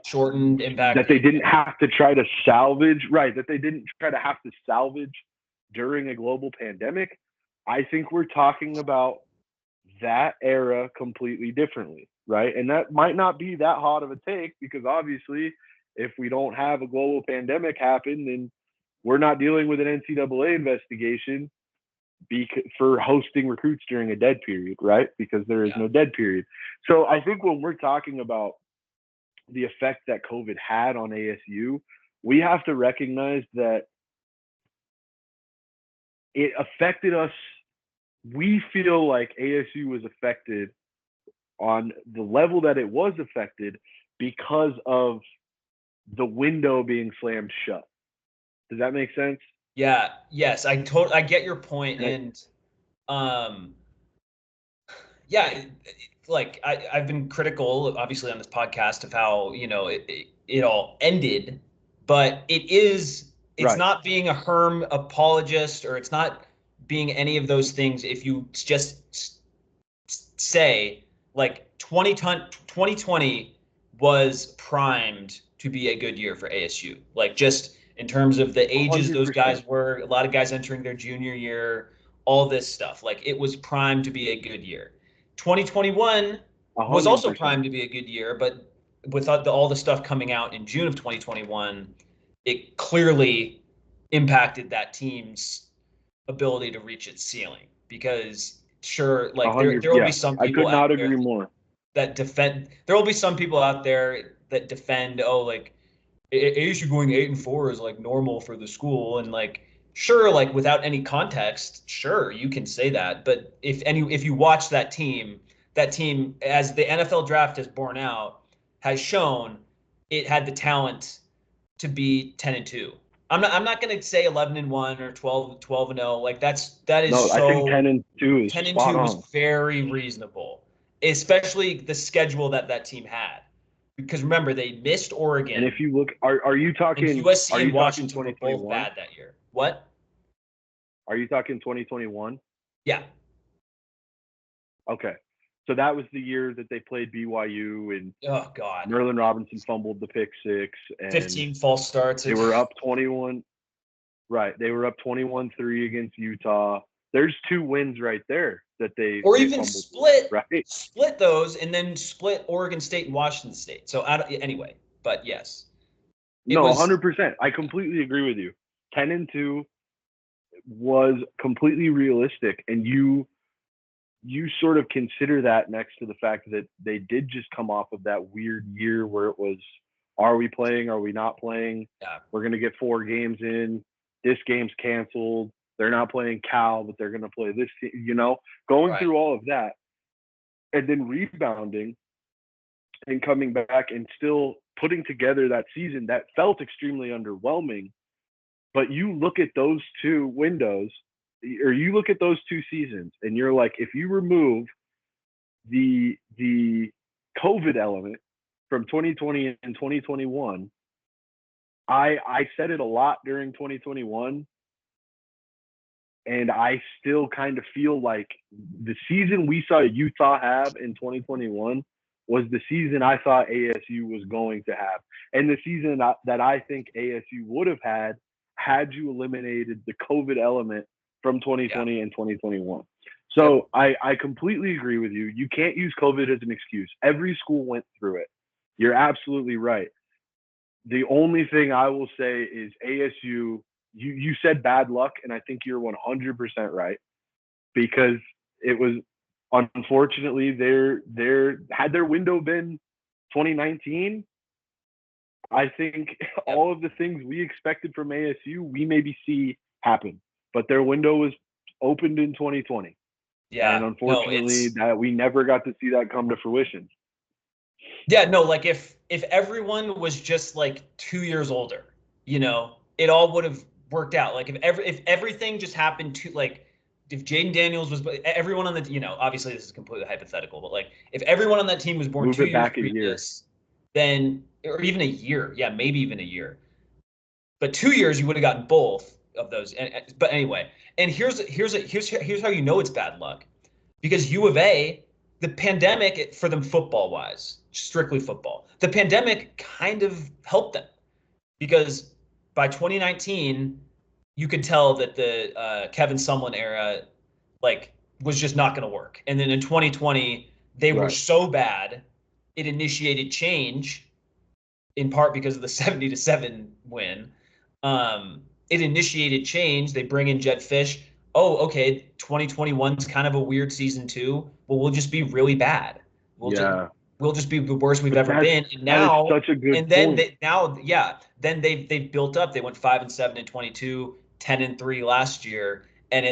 Shortened impact that they didn't have to try to salvage, right? That they didn't try to have to salvage during a global pandemic. I think we're talking about that era completely differently, right? And that might not be that hot of a take, because obviously, if we don't have a global pandemic happen, then we're not dealing with an NCAA investigation for hosting recruits during a dead period, right? Because there is no dead period. So I think when we're talking about the effect that COVID had on ASU, we have to recognize that it affected us. We feel like ASU was affected on the level that it was affected because of the window being slammed shut. Does that make sense? Yeah. Yes. I get your point. And yeah, like I've been critical, obviously, on this podcast of how, it all ended, but it's right. not being a Herm apologist, or it's not being any of those things. If you just say, like, 2020 was primed to be a good year for ASU, like, just in terms of the ages 100%. Those guys were, a lot of guys entering their junior year, all this stuff, like, it was primed to be a good year. 2021 was also 100%. primed to be a good year, but with all the stuff coming out in June of 2021, it clearly impacted that team's ability to reach its ceiling. Because sure, like, there will be some I people could not out there agree more. that defend. There will be some people out there that defend, oh, like, ASU going 8-4 is like normal for the school, and like, sure, like, without any context, sure, you can say that. But if you watch that team, as the NFL draft has borne out, has shown it had the talent to be 10-2. I'm not going to say 11-1 or 12-0. Like, that is no, so. I think 10-2 is 10-2 was very reasonable, especially the schedule that team had. Because remember, they missed Oregon. And if you look, are you talking USC and Washington were both bad that year? What? Are you talking 2021? Yeah. Okay. So that was the year that they played BYU, and oh god, Merlin Robinson fumbled the pick six, and 15 false starts. They were up 21. Right. They were up 21-3 against Utah. There's 2 wins right there that they even split, right? Split those, and then split Oregon State and Washington State. So anyway, but yes. No, 100%. I completely agree with you. 10-2 was completely realistic, and you sort of consider that next to the fact that they did just come off of that weird year where it was, are we playing? Are we not playing? Yeah. We're going to get 4 games in. This game's canceled. They're not playing Cal, but they're going to play this, going through all of that, and then rebounding and coming back and still putting together that season that felt extremely underwhelming. But you look at those 2 windows, or you look at those 2 seasons, and you're like, if you remove the COVID element from 2020 and 2021, I said it a lot during 2021, and I still kind of feel like the season we saw Utah have in 2021 was the season I thought ASU was going to have, and the season that I think ASU would have had you eliminated the COVID element from 2020 and 2021. So I completely agree with you. You can't use COVID as an excuse. Every school went through it. You're absolutely right. The only thing I will say is ASU, you said bad luck, and I think you're 100% right, because it was, unfortunately, had their window been 2019, I think all of the things we expected from ASU, we maybe see happen. But their window was opened in 2020. Yeah. And unfortunately, that we never got to see that come to fruition. Yeah, no, like, if everyone was just like 2 years older, it all would have worked out. Like, if everything just happened to, like, Jaden Daniels was everyone on the obviously this is completely hypothetical, but like if everyone on that team was born Move 2 it years back a year. previous, then or even a year, yeah, maybe even a year. But 2 years you would have gotten both of those. But anyway, and here's how you know it's bad luck, because U of A, the pandemic for them football wise, strictly football, the pandemic kind of helped them because by 2019 you could tell that the Kevin Sumlin era like was just not going to work. And then in 2020 they were so bad it initiated change in part because of the 70-7 win. It initiated change. They bring in Jed Fish. Oh, okay, 2021 is kind of a weird season too. Well, we'll just be really bad. We'll just be the worst we've ever been. And now, such a good and then point. then they've built up. They went 5-7 in 22, 10-3 last year, and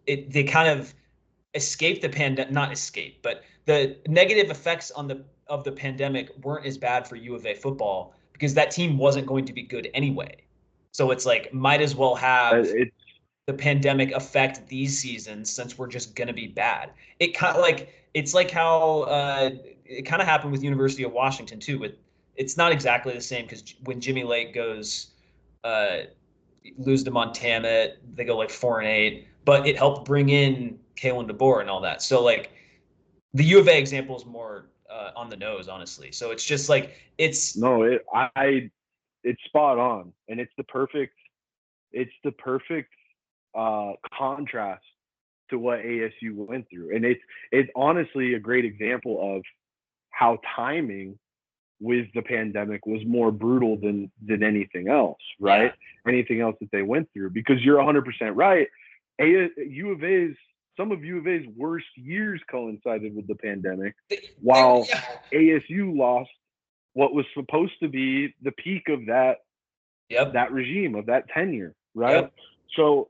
they kind of escaped the pandemic, not escape, but the negative effects of the pandemic weren't as bad for U of A football because that team wasn't going to be good anyway. So it's like might as well have the pandemic affect these seasons since we're just gonna be bad. It's like how it kind of happened with University of Washington too. It's not exactly the same because when Jimmy Lake goes lose to Montana, they go like 4-8, but it helped bring in Kalen DeBoer and all that. So like the U of A example is more on the nose, honestly. So it's just like it's spot on, and it's the perfect contrast to what ASU went through, and it's honestly a great example of how timing with the pandemic was more brutal than anything else, right? Yeah. Anything else that they went through, because you're 100% right. Some of U of A's worst years coincided with the pandemic, while ASU lost what was supposed to be the peak of that regime, of that tenure, right? Yep. So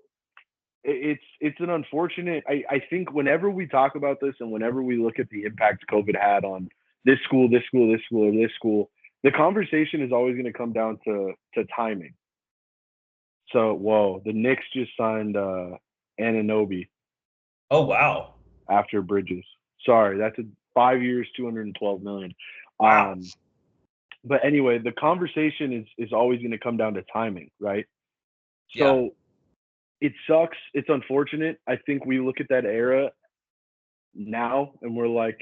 it's an unfortunate. I think whenever we talk about this and whenever we look at the impact COVID had on this school, or this school, the conversation is always going to come down to timing. So, the Knicks just signed Anunoby. Oh, wow. After Bridges. Sorry, that's 5 years, $212 million. Wow. But anyway, the conversation is always going to come down to timing, right? So it sucks. It's unfortunate. I think we look at that era now and we're like,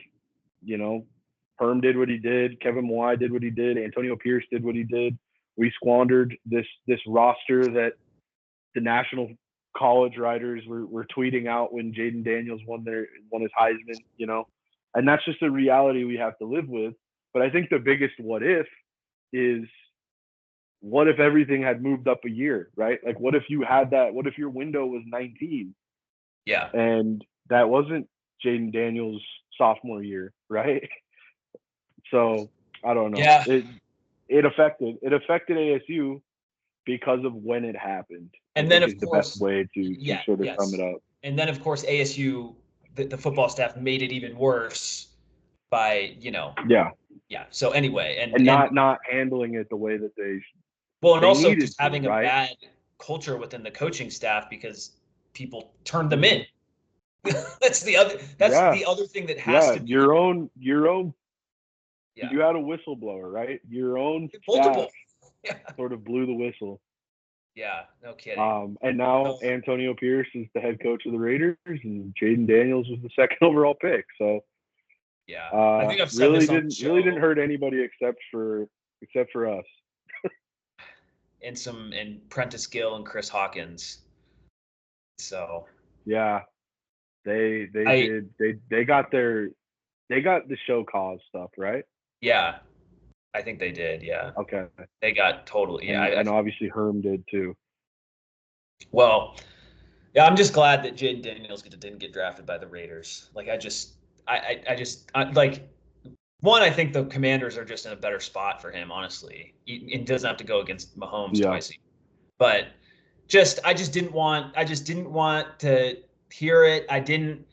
Herm did what he did. Kevin Mawai did what he did. Antonio Pierce did what he did. We squandered this roster that the national college writers were tweeting out when Jaden Daniels won his Heisman, and that's just a reality we have to live with. But I think the biggest what if is, what if everything had moved up a year, right? Like, what if you had that? What if your window was 19? Yeah. And that wasn't Jaden Daniels' sophomore year, right? So I don't know. Yeah. It affected ASU because of when it happened. And then, of course, the best way to sort of sum it up. And then, of course, ASU, the football staff made it even worse by, Yeah. So anyway, and not handling it the way that they. Well, and also just having a bad culture within the coaching staff because people turned them in. That's the other thing that has to be your own. Yeah. You had a whistleblower, right? Your own multiple staff sort of blew the whistle. Yeah, no kidding. And now Antonio Pierce is the head coach of the Raiders, and Jaden Daniels was the second overall pick. So yeah, I think I've said really didn't hurt anybody except for us. and Prentice Gill and Chris Hawkins. So yeah, they got the show cause stuff, right? Yeah, I think they did. Yeah. Okay. They got totally. Yeah, and obviously Herm did too. Well, yeah, I'm just glad that Jaden Daniels didn't get drafted by the Raiders. Like, I think the Commanders are just in a better spot for him. Honestly, it doesn't have to go against Mahomes twice a year. But I just didn't want to hear it. I didn't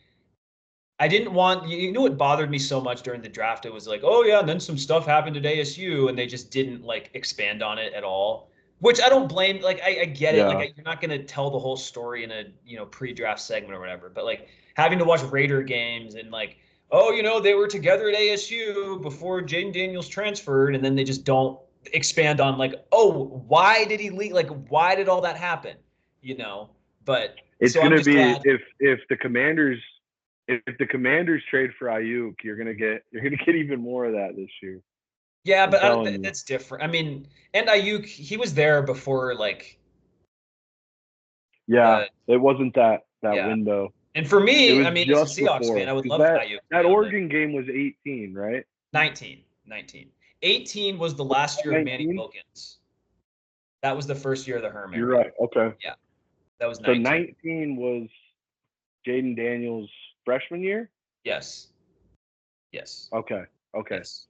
want, what bothered me so much during the draft? It was like, oh yeah, and then some stuff happened at ASU, and they just didn't like expand on it at all. Which I don't blame. Like I get it. Yeah. Like you're not going to tell the whole story in a pre-draft segment or whatever. But like having to watch Raider games and like, oh, they were together at ASU before Jaden Daniels transferred, and then they just don't expand on like, oh, why did he leave? Like, why did all that happen? But It's so I'm gonna just be glad. if the Commanders trade for Ayuk, you're gonna get even more of that this year. Yeah, I'm but telling you. that's different. I mean, and Ayuk, he was there before like Yeah, the it wasn't that yeah. window. And for It me, was I mean, as a just Seahawks fan, before I would because love Ayuk to that be on the Oregon game was 18, right? 19, 19. 18 was the last year of Manny 19. Wilkins. That was the first year of the Herm You're era. right. Okay. Yeah, that was So 19. 19 was Jaden Daniels' freshman year. Yes. Yes. Okay. Okay. Yes.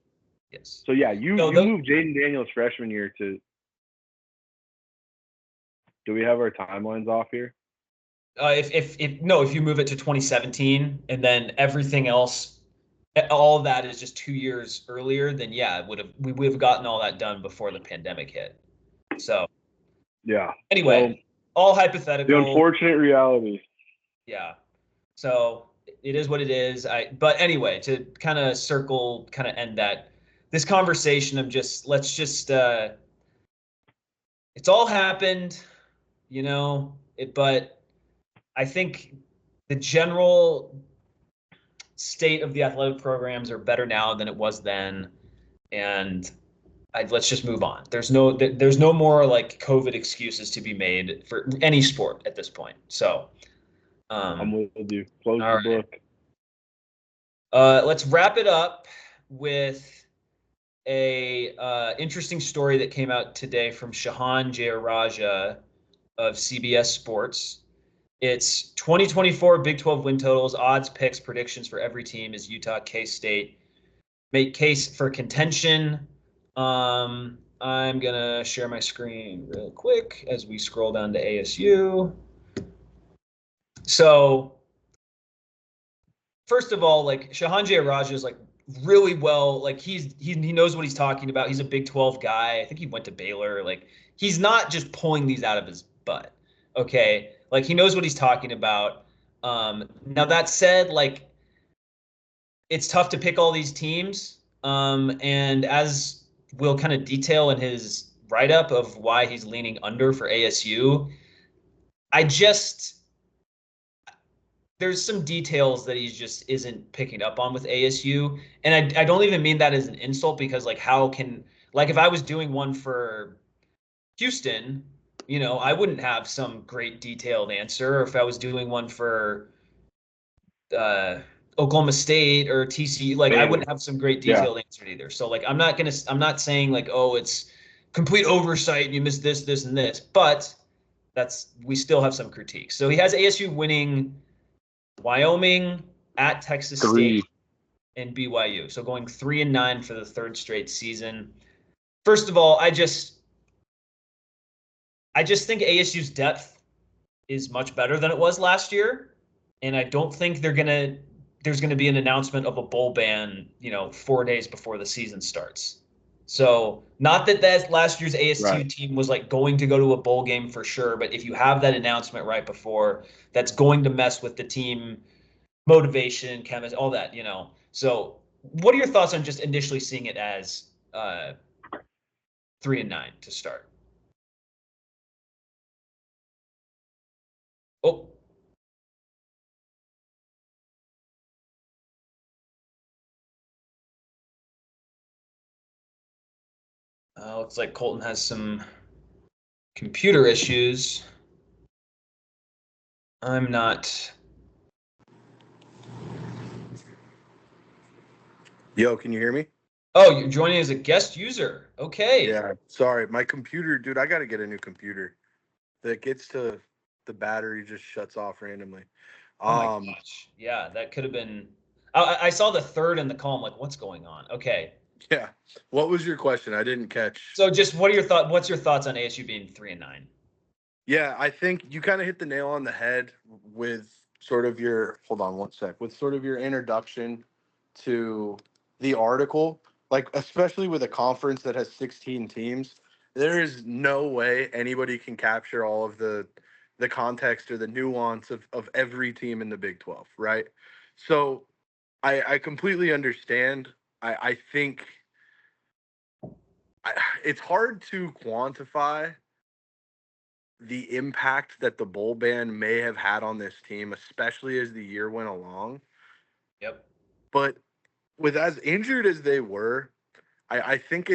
Yes. So yeah, you So moved Jaden Daniels' freshman year to. Do we have our timelines off here? if you move it to 2017 and then everything else, all of that is just 2 years earlier, then yeah, we would have gotten all that done before the pandemic hit. So Yeah. anyway, Well, all the hypothetical. unfortunate reality. Yeah. So it is what it is. But anyway, to kind of end this conversation of let's just it's all happened, but I think the general state of the athletic programs are better now than it was then. And let's just move on. There's no more like COVID excuses to be made for any sport at this point. So, I'm with you. Close all the right. book. Let's wrap it up with a interesting story that came out today from Shahan Jayaraja of CBS Sports. It's 2024 Big 12 win totals, odds, picks, predictions for every team as Utah, K-State make case for contention. I'm gonna share my screen real quick as we scroll down to ASU. So first of all, like Shahan Jayaraja is like really well, like he knows what he's talking about. He's a Big 12 guy. I think he went to Baylor. Like he's not just pulling these out of his butt. Okay, like he knows what he's talking about. Now that said, like it's tough to pick all these teams. And as we'll kind of detail in his write up of why he's leaning under for ASU, I just there's some details that he just isn't picking up on with ASU. And I don't even mean that as an insult because like if I was doing one for Houston, I wouldn't have some great detailed answer. Or if I was doing one for uh, Oklahoma State or TCU, like I wouldn't have some great Yeah. detailed answer either. So like I'm not saying like, oh, it's complete oversight and you missed this, this, and this, but we still have some critiques. So he has ASU winning Wyoming, at Texas State, and BYU. So going 3-9 for the third straight season. First of all, I just think ASU's depth is much better than it was last year, and I don't think there's gonna be an announcement of a bowl ban, 4 days before the season starts. So not that last year's ASU team was like going to go to a bowl game for sure, but if you have that announcement right before, that's going to mess with the team motivation, chemistry, all that, So what are your thoughts on just initially seeing it as 3-9 to start? Oh, looks like Colton has some computer issues. I'm not. Yo, can you hear me? Oh, you're joining as a guest user. Okay. Yeah, sorry. My computer, dude, I got to get a new computer. That gets to the battery just shuts off randomly. Oh my gosh. Yeah, that could have been. I saw the third in the column. Like, what's going on? Okay. Yeah. What was your question? I didn't catch. So, just what are your thoughts? What's your thoughts on ASU being 3-9? Yeah, I think you kind of hit the nail on the head with sort of your. Hold on one sec. With sort of your introduction to the article, like especially with a conference that has 16 teams. there is no way anybody can capture all of the context or the nuance of every team in the Big 12, right? So I completely understand. I think it's hard to quantify the impact that the bowl ban may have had on this team, especially as the year went along. Yep. But with as injured as they were, I think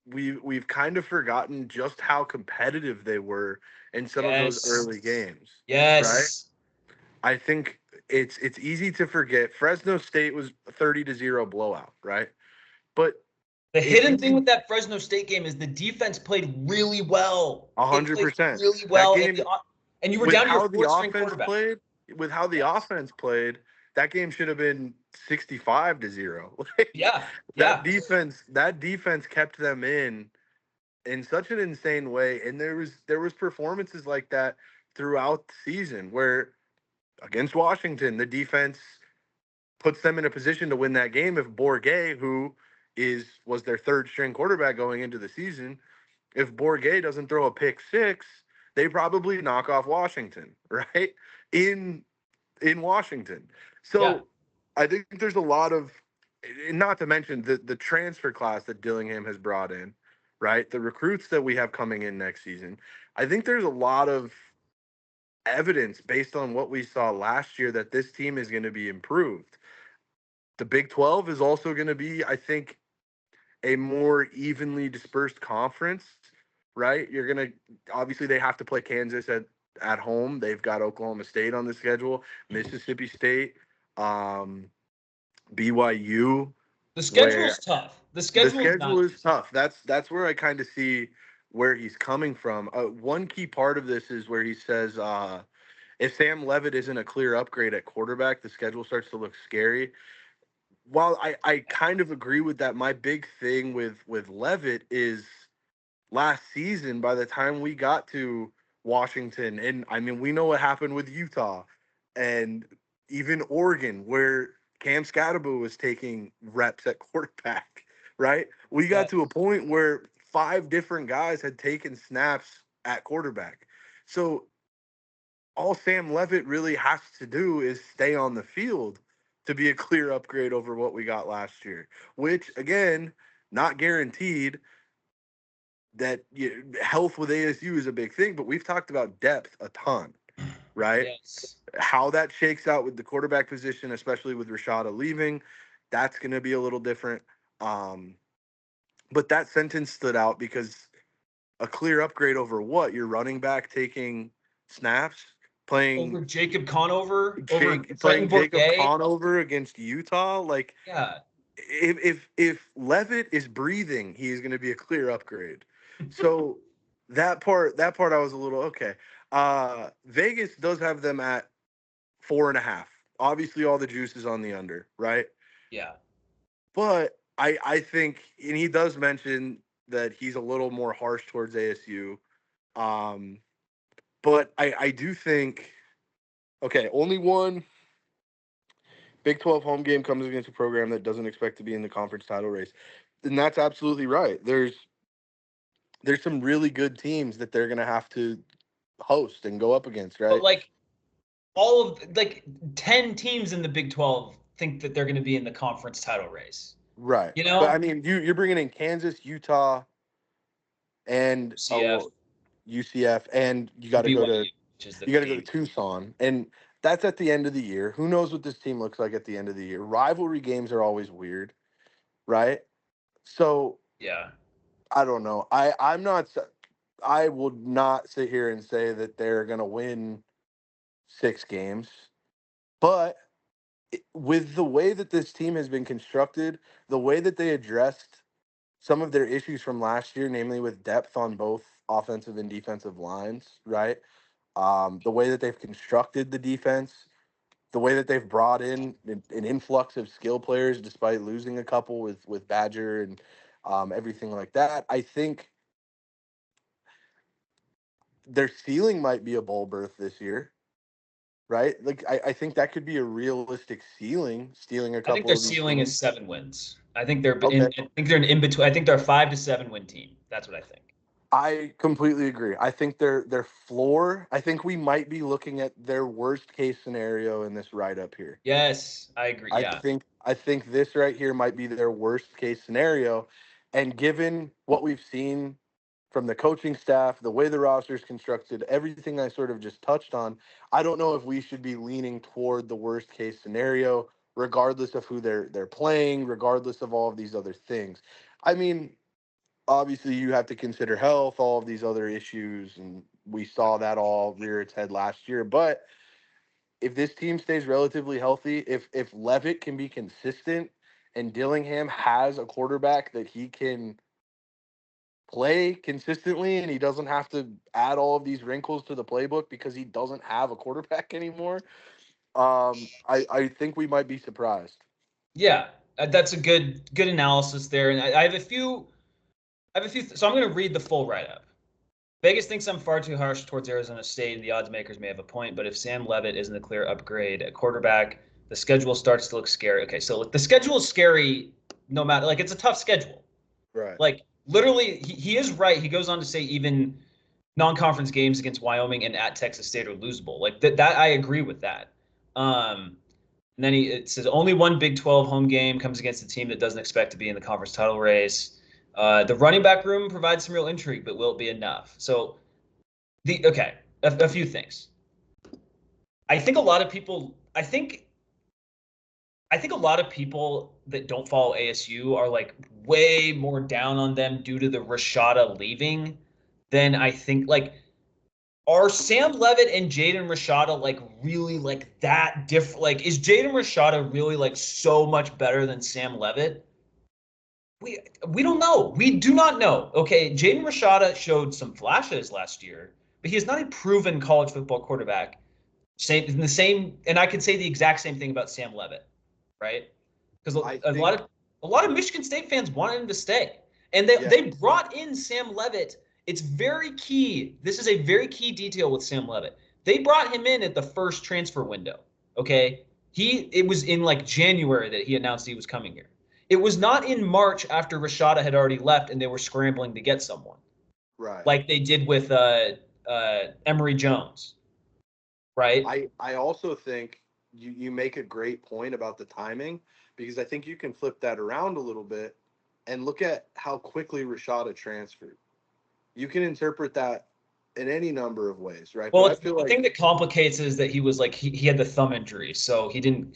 we've kind of forgotten just how competitive they were in some of those Yes. early games, right? Yes. I think it's easy to forget. Fresno State was a 30-0 blowout, right? But The if hidden thing you with that Fresno State game is the defense played really well. It played 100%, really that well, game and you were with down to your how the fourth string offense quarterback. played, with how the Yes. offense played, that game should have been 65-0. Like Yeah. Yeah. that defense kept them in such an insane way, and there was performances like that throughout the season where against Washington, the defense puts them in a position to win that game if Bourget, who was their third string quarterback going into the season, if Bourget doesn't throw a pick six, they probably knock off Washington, right? In in Washington. Yeah. So I think there's a lot of, not to mention the transfer class that Dillingham has brought in, right? The recruits that we have coming in next season. I think there's a lot of evidence based on what we saw last year that this team is going to be improved. The Big 12 is also going to be, I think, a more evenly dispersed conference, right? You're going to, obviously, they have to play Kansas at home. They've got Oklahoma State on the schedule, Mississippi State, um, BYU, The where schedule's tough. The the schedule's schedule not is easy. tough. That's where I kind of see where he's coming from. One key part of this is where he says, if Sam Levitt isn't a clear upgrade at quarterback, the schedule starts to look scary. While I kind of agree with that, my big thing with Levitt is last season, by the time we got to Washington, and I mean, we know what happened with Utah and even Oregon, where Cam Scadaboo was taking reps at quarterback, right? We got to a Yes. point where five different guys had taken snaps at quarterback. So all Sam Levitt really has to do is stay on the field to be a clear upgrade over what we got last year, which again, not guaranteed. That health with ASU is a big thing, but we've talked about depth a ton, right? Yes. How that shakes out with the quarterback position, especially with Rashada leaving, that's going to be a little different. Um, but that sentence stood out because a clear upgrade over what? Your running back taking snaps, playing Over Jacob Conover, over Trenton playing Jacob Bourget. Conover against Utah. Like Yeah. if Levitt is breathing, he's going to be a clear upgrade. So that part I was a little okay. Vegas does have them at 4.5. Obviously, all the juice is on the under, right? Yeah. But I think, and he does mention that he's a little more harsh towards ASU. Um, but I do think, okay, only one Big 12 home game comes against a program that doesn't expect to be in the conference title race. And that's absolutely right. There's some really good teams that they're going to have to host and go up against, But right? like 10 teams in the Big 12 think that they're going to be in the conference title race. Right. You But I know? mean, you're bringing in Kansas, Utah, and CF, UCF, and BYU, which is the you got to go to fake. Tucson, and that's at the end of the year. Who knows what this team looks like at the end of the year? Rivalry games are always weird, right? So Yeah. I don't know. I'm not. I would not sit here and say that they're going to win 6 games, but with the way that this team has been constructed, the way that they addressed some of their issues from last year, namely with depth on both offensive and defensive lines, right? The way that they've constructed the defense, the way that they've brought in an influx of skill players despite losing a couple with Badger and everything like that. I think their ceiling might be a bowl berth this year, right? Like I think that could be a realistic ceiling, stealing a I think couple their of these ceiling is teams. 7 wins. I think they're Okay. I think they're an in between. I think they're a 5 to 7 win team. That's what I think. I completely agree. I think their floor. I think we might be looking at their worst case scenario in this write up here. Yes, I agree. Yeah. I think this right here might be their worst case scenario, and given what we've seen from the coaching staff, the way the roster is constructed, everything I sort of just touched on, I don't know if we should be leaning toward the worst case scenario, regardless of who they're playing, regardless of all of these other things. I mean, obviously you have to consider health, all of these other issues, and we saw that all rear its head last year. But if this team stays relatively healthy, if Levitt can be consistent and Dillingham has a quarterback that he can play consistently and he doesn't have to add all of these wrinkles to the playbook because he doesn't have a quarterback anymore, I think we might be surprised. Yeah, that's a good analysis there. And I have a few. So I'm going to read the full write up. Vegas thinks I'm far too harsh towards Arizona State, and the odds makers may have a point. But if Sam Levitt isn't a clear upgrade at quarterback, the schedule starts to look scary. Okay, so the schedule is scary, no matter it's a tough schedule. Right. Like literally, he is right. He goes on to say even non-conference games against Wyoming and at Texas State are losable. Like that I agree with that. And then it says only one Big 12 home game comes against a team that doesn't expect to be in the conference title race. The running back room provides some real intrigue, but will it be enough? So a few things. I think a lot of people that don't follow ASU are like way more down on them due to the Rashada leaving than I think. Like, are Sam Levitt and Jaden Rashada like really like that different? Like, is Jaden Rashada really like so much better than Sam Levitt? We don't know. We do not know. Okay, Jaden Rashada showed some flashes last year, but he is not a proven college football quarterback. And I could say the exact same thing about Sam Levitt, right? Because a lot of Michigan State fans wanted him to stay, and they brought in Sam Levitt. It's very key. This is a very key detail with Sam Levitt. They brought him in at the first transfer window. Okay, it was in like January that he announced he was coming here. It was not in March after Rashada had already left and they were scrambling to get someone, Right. like they did with Emory Jones. Right. I also think you make a great point about the timing, because I think you can flip that around a little bit and look at how quickly Rashada transferred. You can interpret that in any number of ways, right? Well, but I feel the thing that complicates is that he was like he had the thumb injury, so he didn't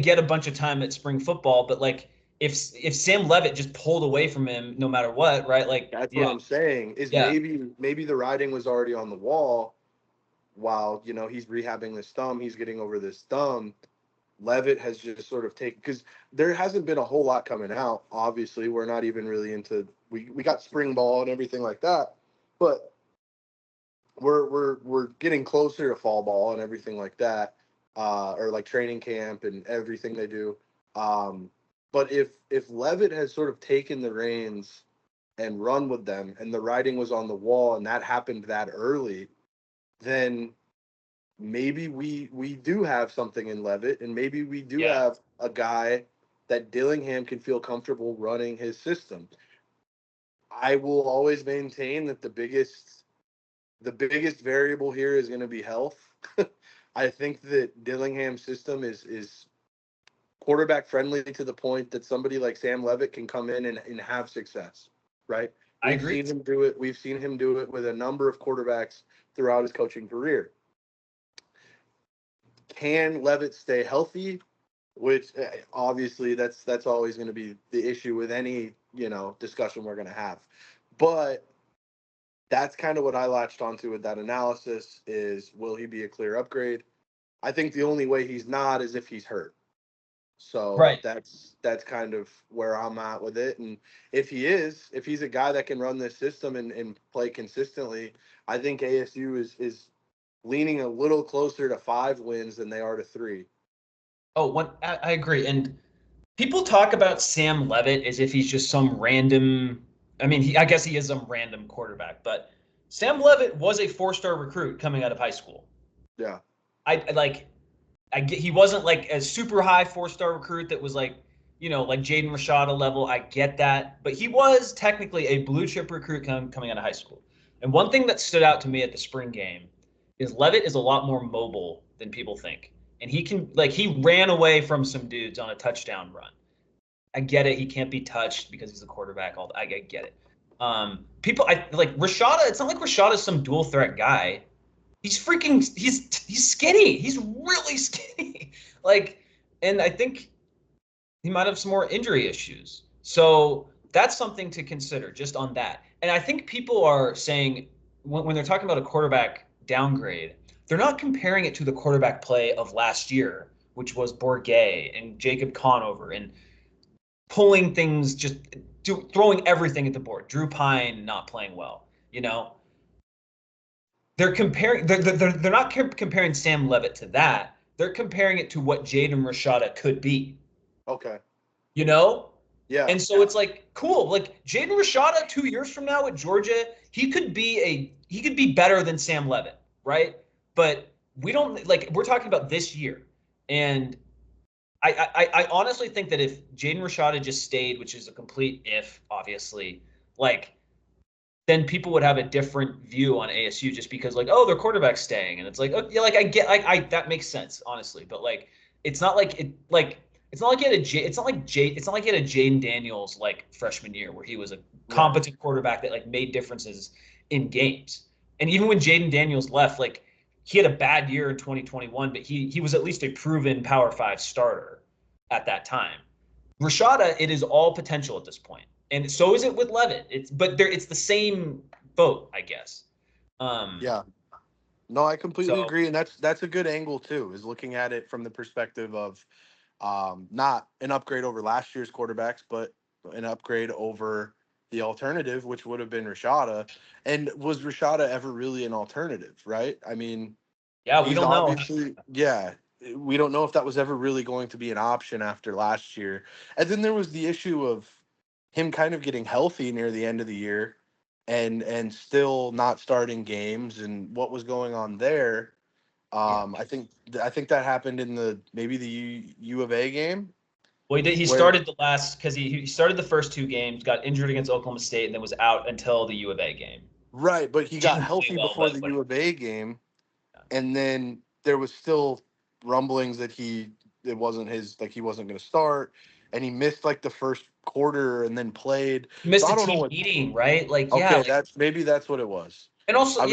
get a bunch of time at spring football. But like if Sam Levitt just pulled away from him no matter what, right? Like that's what I'm saying is maybe the writing was already on the wall while he's rehabbing this thumb, he's getting over this thumb. Levitt has just sort of taken, because there hasn't been a whole lot coming out. Obviously, we're not even really into we got spring ball and everything like that, but we're getting closer to fall ball and everything like that, or like training camp and everything they do. But if Levitt has sort of taken the reins and run with them, and the writing was on the wall, and that happened that early, then maybe we do have something in Levitt, and maybe we do have a guy that Dillingham can feel comfortable running his system. I will always maintain that the biggest variable here is going to be health. I think that Dillingham's system is quarterback friendly to the point that somebody like Sam Levitt can come in and have success, right? I agree. We've seen him do it with a number of quarterbacks throughout his coaching career. Can Levitt stay healthy? Which obviously that's always going to be the issue with any discussion we're going to have. But that's kind of what I latched onto with that analysis is, will he be a clear upgrade? I think the only way he's not is if he's hurt. So that's kind of where I'm at with it. And if he's a guy that can run this system and play consistently, I think ASU is leaning a little closer to 5 wins than they are to 3. I agree. And people talk about Sam Levitt as if he's just some random. I mean, I guess he is some random quarterback, but Sam Levitt was a 4-star recruit coming out of high school. Yeah. He wasn't like a super high 4-star recruit that was like like Jaden Rashada level. I get that. But he was technically a blue chip recruit coming out of high school. And one thing that stood out to me at the spring game is Levitt is a lot more mobile than people think. And he ran away from some dudes on a touchdown run. I get it. He can't be touched because he's a quarterback. I get it. Rashada. It's not like Rashada's some dual threat guy. He's skinny. He's really skinny. And I think he might have some more injury issues. So that's something to consider just on that. And I think people are saying when they're talking about a quarterback downgrade, they're not comparing it to the quarterback play of last year, which was Bourget and Jacob Conover and pulling things, throwing everything at the board. Drew Pine not playing well, They're comparing. They're not comparing Sam Levitt to that. They're comparing it to what Jaden Rashada could be. Okay. Yeah. And so it's cool. Jaden Rashada 2 years from now at Georgia, he could be better than Sam Levitt, right? But we don't we're talking about this year, and I honestly think that if Jaden Rashada just stayed, which is a complete if, obviously, then people would have a different view on ASU just because their quarterback's staying, and it's I get that makes sense, honestly, but it's not like it it's not like he had a Jaden Daniels freshman year where he was a competent quarterback that made differences in games. And even when Jaden Daniels left, he had a bad year in 2021, but he was at least a proven Power 5 starter at that time. Rashada, it is all potential at this point. And so is it with Levitt. It's the same boat, I guess. Yeah. No, I completely agree, and that's a good angle too, is looking at it from the perspective of not an upgrade over last year's quarterbacks, but an upgrade over the alternative, which would have been Rashada. And was Rashada ever really an alternative, right? I mean, yeah, we don't know. Yeah, we don't know if that was ever really going to be an option after last year. And then there was the issue of him kind of getting healthy near the end of the year and still not starting games and what was going on there. I think that happened in the U of A game. Well, he started because he started the first two games, got injured against Oklahoma State, and then was out until the U of A game. Right, but he got healthy before the U of A game, and then there was still rumblings that he wasn't going to start, and he missed the first quarter and then played. He missed the team meeting, right? That's what it was. And also,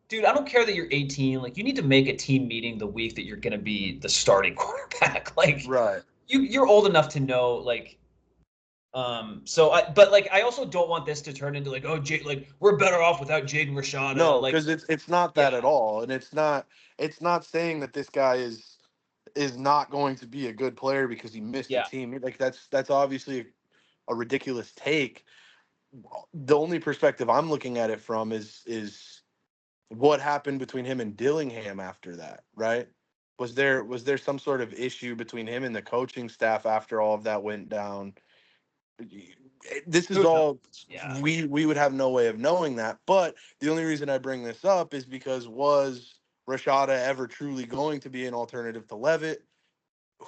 dude, I don't care that you're 18. You need to make a team meeting the week that you're going to be the starting quarterback. Right. You're old enough to know, I also don't want this to turn into we're better off without Jaden Rashada. No, because it's not that at all, and it's not saying that this guy is not going to be a good player because he missed the team. That's obviously a ridiculous take. The only perspective I'm looking at it from is what happened between him and Dillingham after that, right? Was there some sort of issue between him and the coaching staff after all of that went down? This is all we would have no way of knowing that. But the only reason I bring this up is because was Rashada ever truly going to be an alternative to Levitt?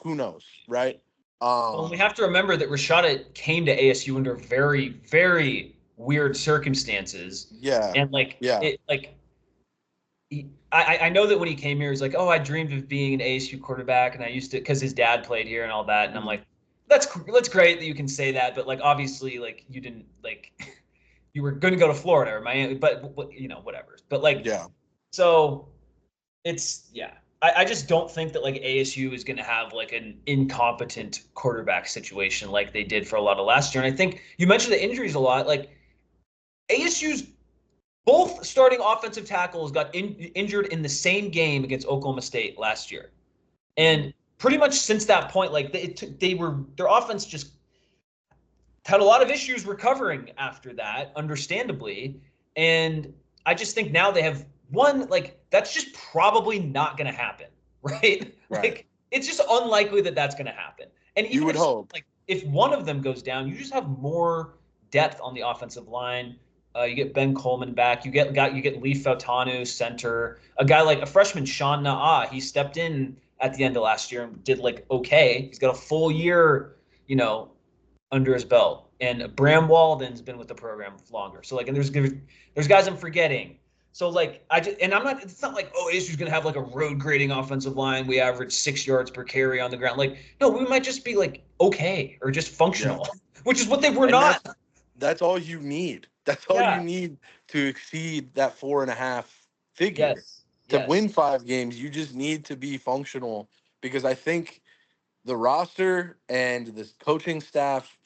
Who knows, right? Well, we have to remember that Rashada came to ASU under very, very weird circumstances. Yeah. And I know that when he came here, he's like, oh, I dreamed of being an ASU quarterback, and I used to, because his dad played here and all that. And I'm like, that's great that you can say that, but obviously you didn't you were going to go to Florida or Miami, but whatever. But so it's I just don't think that ASU is going to have an incompetent quarterback situation like they did for a lot of last year. And I think you mentioned the injuries a lot. ASU's both starting offensive tackles got injured in the same game against Oklahoma State last year. And pretty much since that point, their offense just had a lot of issues recovering after that, understandably. And I just think now they have one, that's just probably not going to happen, right? It's just unlikely that that's going to happen. And even you would hope. If one of them goes down, you just have more depth on the offensive line. You get Ben Coleman back. You get Lee Fautanu, center. A guy a freshman, Sean Na'a, he stepped in at the end of last year and did okay. He's got a full year under his belt. And Bram Walden's been with the program longer. So like, and there's guys I'm forgetting. So like it's not like, oh, ASU's gonna have like a road grading offensive line. We average 6 yards per carry on the ground. Like, no, we might just be like okay or just functional, which is what they were not. That's all you need. That's all you need to exceed that 4.5 figure. To win 5 games, you just need to be functional, because I think the roster and the coaching staff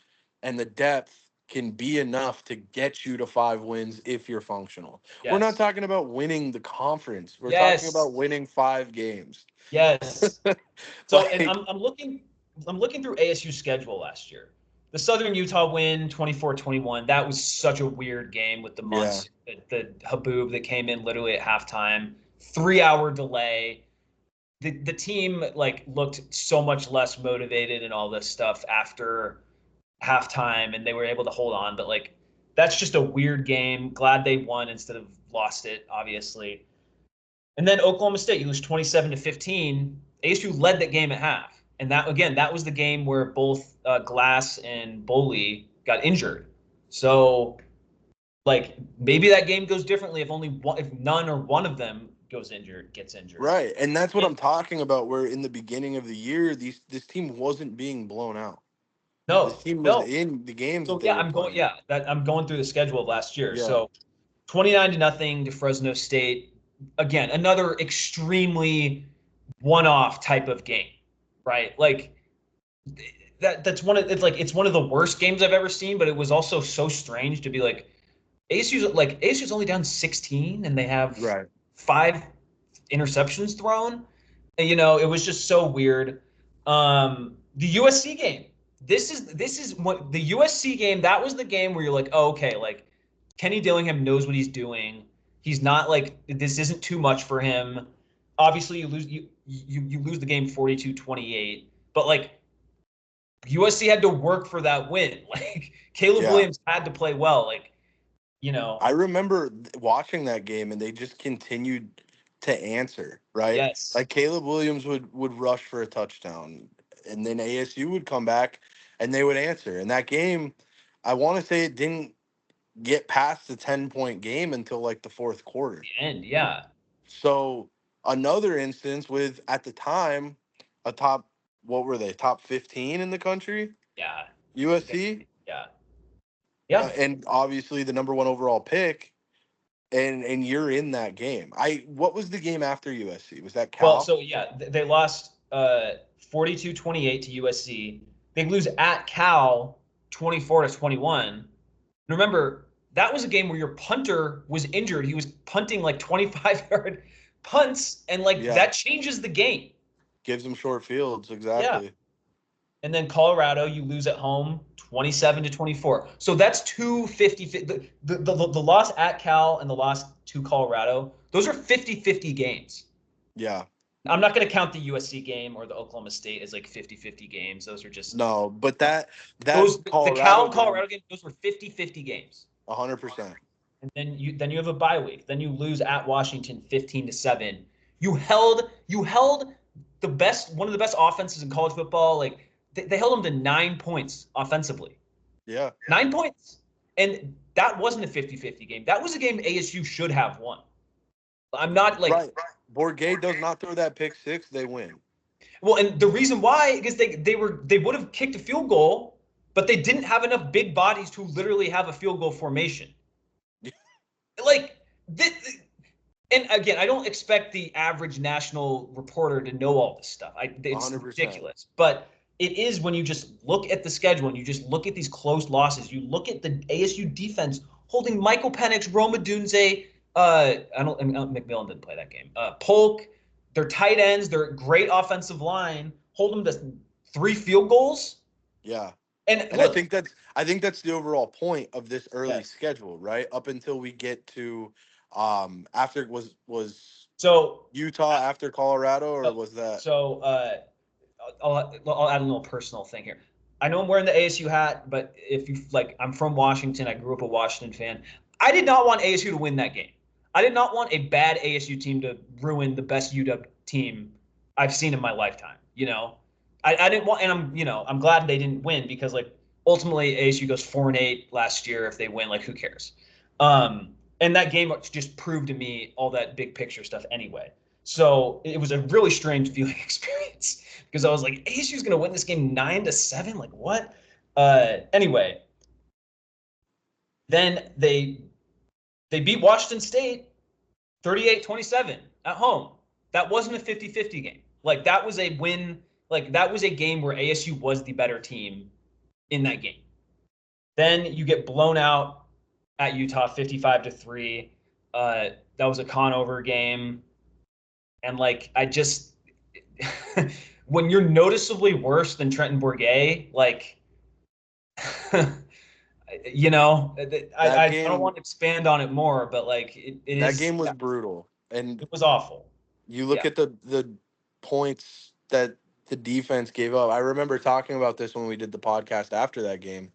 and the depth can be enough to get you to 5 wins if you're functional. Yes. We're not talking about winning the conference. We're talking about winning 5 games. Yes. So, like, and I'm looking through ASU's schedule last year. The Southern Utah win, 24-21. That was such a weird game with the months, the haboob that came in literally at halftime, 3-hour delay. The team like looked so much less motivated and all this stuff after halftime, and they were able to hold on. But like, that's just a weird game. Glad they won instead of lost it, obviously. And then Oklahoma State, you lose 27-15. ASU led that game at half. And that was the game where both Glass and Boley got injured. So, like, maybe that game goes differently if none or one of them gets injured. Right, and that's what I'm talking about. Where in the beginning of the year, this team wasn't being blown out. No, this team was in the games. So I'm going through the schedule of last year. Yeah. So, 29-0 to Fresno State. Again, another extremely one-off type of game. Right, like it's one of the worst games I've ever seen, but it was also so strange to be like ASU's only down 16 and they have 5 interceptions thrown, and it was just so weird. The USC game, this is what the USC game, that was the game where you're like, oh, okay, like Kenny Dillingham knows what he's doing. He's not like, this isn't too much for him. Obviously, you lose the game 42-28, but like USC had to work for that win. Like Caleb Williams had to play well. Like, I remember watching that game, and they just continued to answer, right? Yes. Like Caleb Williams would rush for a touchdown, and then ASU would come back and they would answer. And that game, I want to say it didn't get past the 10-point game until like the fourth quarter. The end, yeah. So another instance with, at the time, a top 15 in the country? Yeah. USC? Yeah. Yeah. And obviously the number 1 overall pick, and you're in that game. What was the game after USC? Was that Cal? Well, so yeah, they lost 42-28 to USC. They lose at Cal 24-21. Remember, that was a game where your punter was injured. He was punting like 25-yard punts, and that changes the game. Gives them short fields, exactly. Yeah. And then Colorado, you lose at home 27-24. So that's 50-50. The loss at Cal and the loss to Colorado, those are 50-50 games. Yeah. I'm not going to count the USC game or the Oklahoma State as like 50-50 games. Those are just no. But the Cal and Colorado games, those were 50-50 games. 100%. And then you have a bye week. Then you lose at Washington 15-7. You held one of the best offenses in college football. Like they held them to 9 points offensively. Yeah. 9 points. And that wasn't a 50-50 game. That was a game ASU should have won. I'm not like right. Bourget does not throw that pick six, they win. Well, and the reason why is they would have kicked a field goal, but they didn't have enough big bodies to literally have a field goal formation. And again, I don't expect the average national reporter to know all this stuff. It's 100%. Ridiculous. But it is when you just look at the schedule and you just look at these close losses. You look at the ASU defense holding Michael Penix, Rome Odunze, McMillan didn't play that game. Polk, their tight ends, their great offensive line, hold them to 3 field goals. Yeah. And look, I think that's the overall point of this early schedule, right? Up until we get to after it was Utah after Colorado, or was that? So I'll add a little personal thing here. I know I'm wearing the ASU hat, but if you I'm from Washington. I grew up a Washington fan. I did not want ASU to win that game. I did not want a bad ASU team to ruin the best UW team I've seen in my lifetime. I didn't want, and I'm glad they didn't win because like ultimately ASU goes 4-8 last year. If they win, like who cares? And that game just proved to me all that big picture stuff anyway. So it was a really strange viewing experience because I was like, ASU's going to win this game 9-7. Like what? Anyway, then they beat Washington State 38-27 at home. That wasn't a 50-50 game. Like that was a win. Like that was a game where ASU was the better team in that game. Then you get blown out at Utah 55-3. That was a Conover game. And like I just when you're noticeably worse than Trenton Bourget, like I don't want to expand on it more, but like that game was brutal. And it was awful. You look at the points that the defense gave up. I remember talking about this when we did the podcast after that game.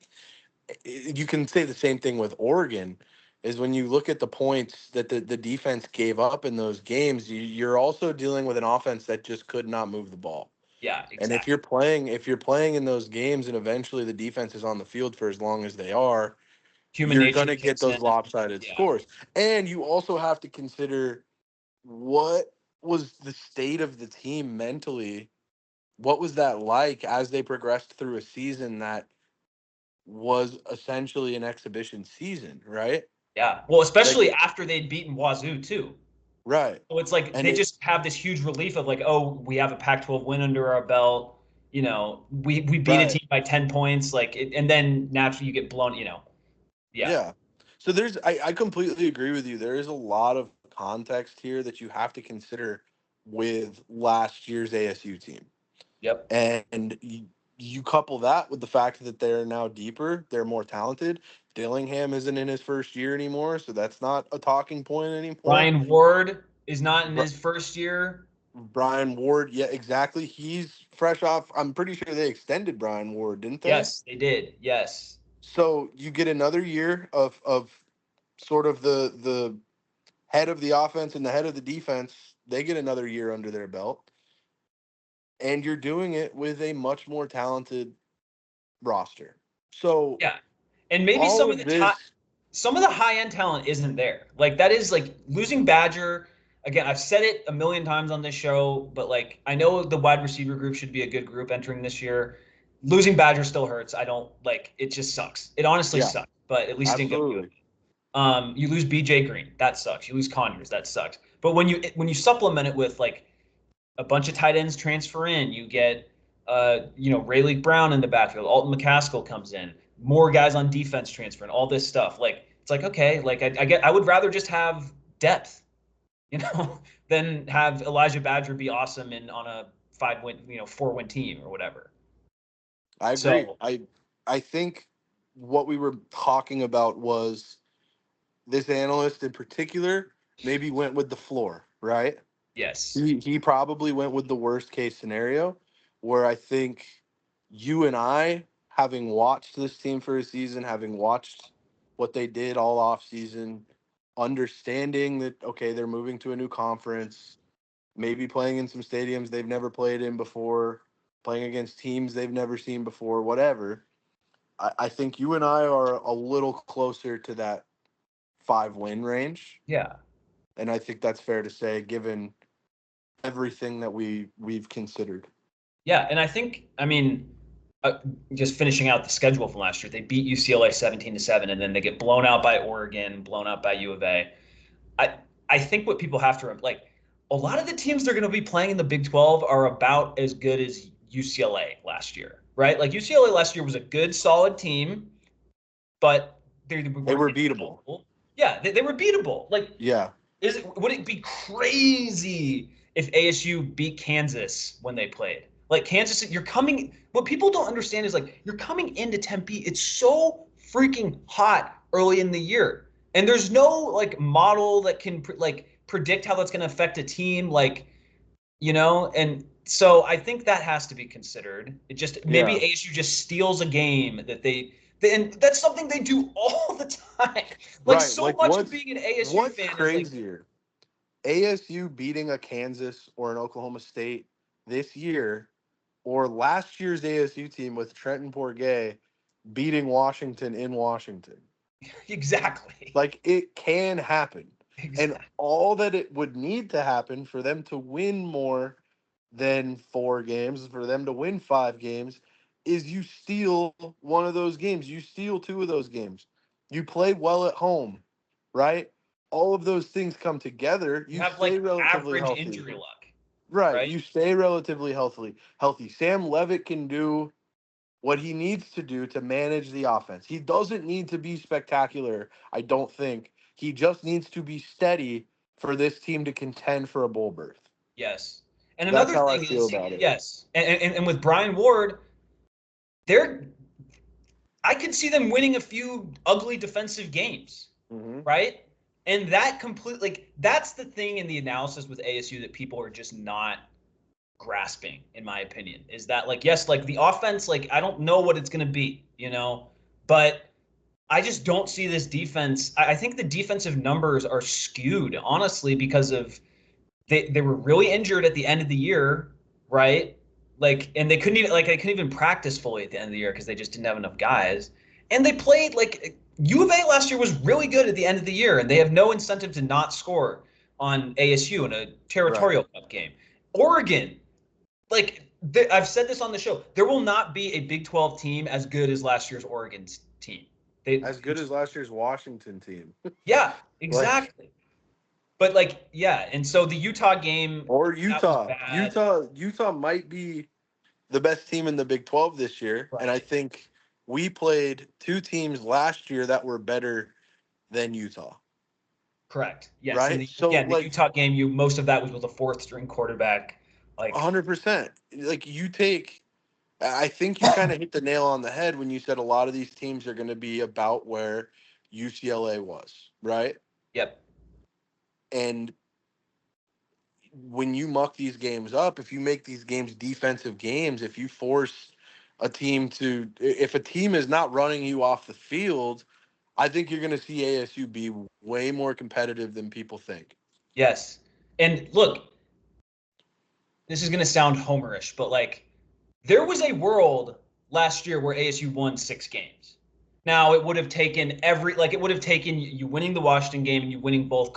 You can say the same thing with Oregon, is when you look at the points that the defense gave up in those games, you're also dealing with an offense that just could not move the ball. Yeah, exactly. And if you're playing in those games and eventually the defense is on the field for as long as they are, you're going to get those lopsided scores. And you also have to consider what was the state of the team mentally. What was that like as they progressed through a season that was essentially an exhibition season, right? Yeah. Well, especially after they'd beaten Wazoo too. Right. So it's like they just have this huge relief of like, oh, we have a Pac-12 win under our belt. We beat a team by 10 points, and then naturally you get blown. Yeah. So I completely agree with you. There is a lot of context here that you have to consider with last year's ASU team. Yep. And you couple that with the fact that they're now deeper, they're more talented. Dillingham isn't in his first year anymore, so that's not a talking point anymore. Brian Ward is not in his first year. Brian Ward, yeah, exactly. He's fresh off. I'm pretty sure they extended Brian Ward, didn't they? Yes, they did. Yes. So you get another year of sort of the head of the offense and the head of the defense. They get another year under their belt. And you're doing it with a much more talented roster. So yeah, and maybe some of the high end talent isn't there. Like that is like losing Badger. Again, I've said it a million times on this show, but like I know the wide receiver group should be a good group entering this year. Losing Badger still hurts. I don't like it. Just sucks. It honestly sucks. But at least absolutely. Didn't go. You lose BJ Green. That sucks. You lose Conyers. That sucks. But when you supplement it with like a bunch of tight ends transfer in, you get Rayleigh Brown in the backfield. Alton McCaskill comes in. More guys on defense transfer and all this stuff. Like it's like okay, like I would rather just have depth, than have Elijah Badger be awesome on a 4-win team or whatever. I agree. So, I think what we were talking about was this analyst in particular maybe went with the floor, right? Yes. He probably went with the worst case scenario, where I think you and I, having watched this team for a season, having watched what they did all off season, understanding that, okay, they're moving to a new conference, maybe playing in some stadiums they've never played in before, playing against teams they've never seen before, whatever. I think you and I are a little closer to that 5-win range. Yeah. And I think that's fair to say, given everything that we've considered. Yeah, and I think, just finishing out the schedule from last year, they beat UCLA 17-7, and then they get blown out by Oregon, blown out by U of A. I think what people have to like, a lot of the teams they're going to be playing in the Big 12 are about as good as UCLA last year, right? Like UCLA last year was a good, solid team, but they were beatable. Yeah, they were beatable. Like, yeah, would it be crazy if ASU beat Kansas when they played? Like Kansas, what people don't understand is like you're coming into Tempe. It's so freaking hot early in the year. And there's no like model that can like predict how that's going to affect a team, and so I think that has to be considered. It just maybe ASU just steals a game and that's something they do all the time. Like much of being an ASU fan crazier? ASU beating a Kansas or an Oklahoma State this year or last year's ASU team with Trenton Bourget beating Washington in Washington. Exactly. Like, it can happen. And Exactly. all that it would need to happen for them to win more than 4 games, for them to win 5 games, is you steal one of those games. You steal 2 of those games. You play well at home, right? All of those things come together. You You have stay like relatively average healthy. injury luck, Right. right? You stay relatively healthy. Sam Levitt can do what he needs to do to manage the offense. He doesn't need to be spectacular, I don't think. He just needs to be steady for this team to contend for a bowl berth. Yes. And That's another how I thing feel is, about it. yes, and with Brian Ward, they're I could see them winning a few ugly defensive games, Mm-hmm. right? And that completely, like, that's the thing in the analysis with ASU that people are just not grasping, in my opinion, is that, like, yes, like the offense, like, I don't know what it's going to be, but I just don't see this defense. I think the defensive numbers are skewed, honestly, because of they were really injured at the end of the year, right? Like, and they couldn't even practice fully at the end of the year because they just didn't have enough guys. And they played like U of A last year was really good at the end of the year, and they have no incentive to not score on ASU in a Right. territorial cup game. Oregon, like I've said this on the show, there will not be a Big 12 team as good as last year's Oregon team. As good as last year's Washington team. Yeah, Like, exactly. But like, yeah, and so the Utah game, or that was Utah. bad. Utah might be the best team in the Big 12 this year. And I Right. think we played 2 teams last year that were better than Utah. Correct. Yes. And Right? So, the like, Utah game, most of that was with a fourth string quarterback. Like, 100%. Like, I think you kind of hit the nail on the head when you said a lot of these teams are going to be about where UCLA was, right? yep. And when you muck these games up, if you make these games defensive games, if you force if a team is not running you off the field, I think you're going to see ASU be way more competitive than people think. Yes. And look, this is going to sound homerish, but like, there was a world last year where ASU won 6 games. Now, it would have taken you winning the Washington game and you winning both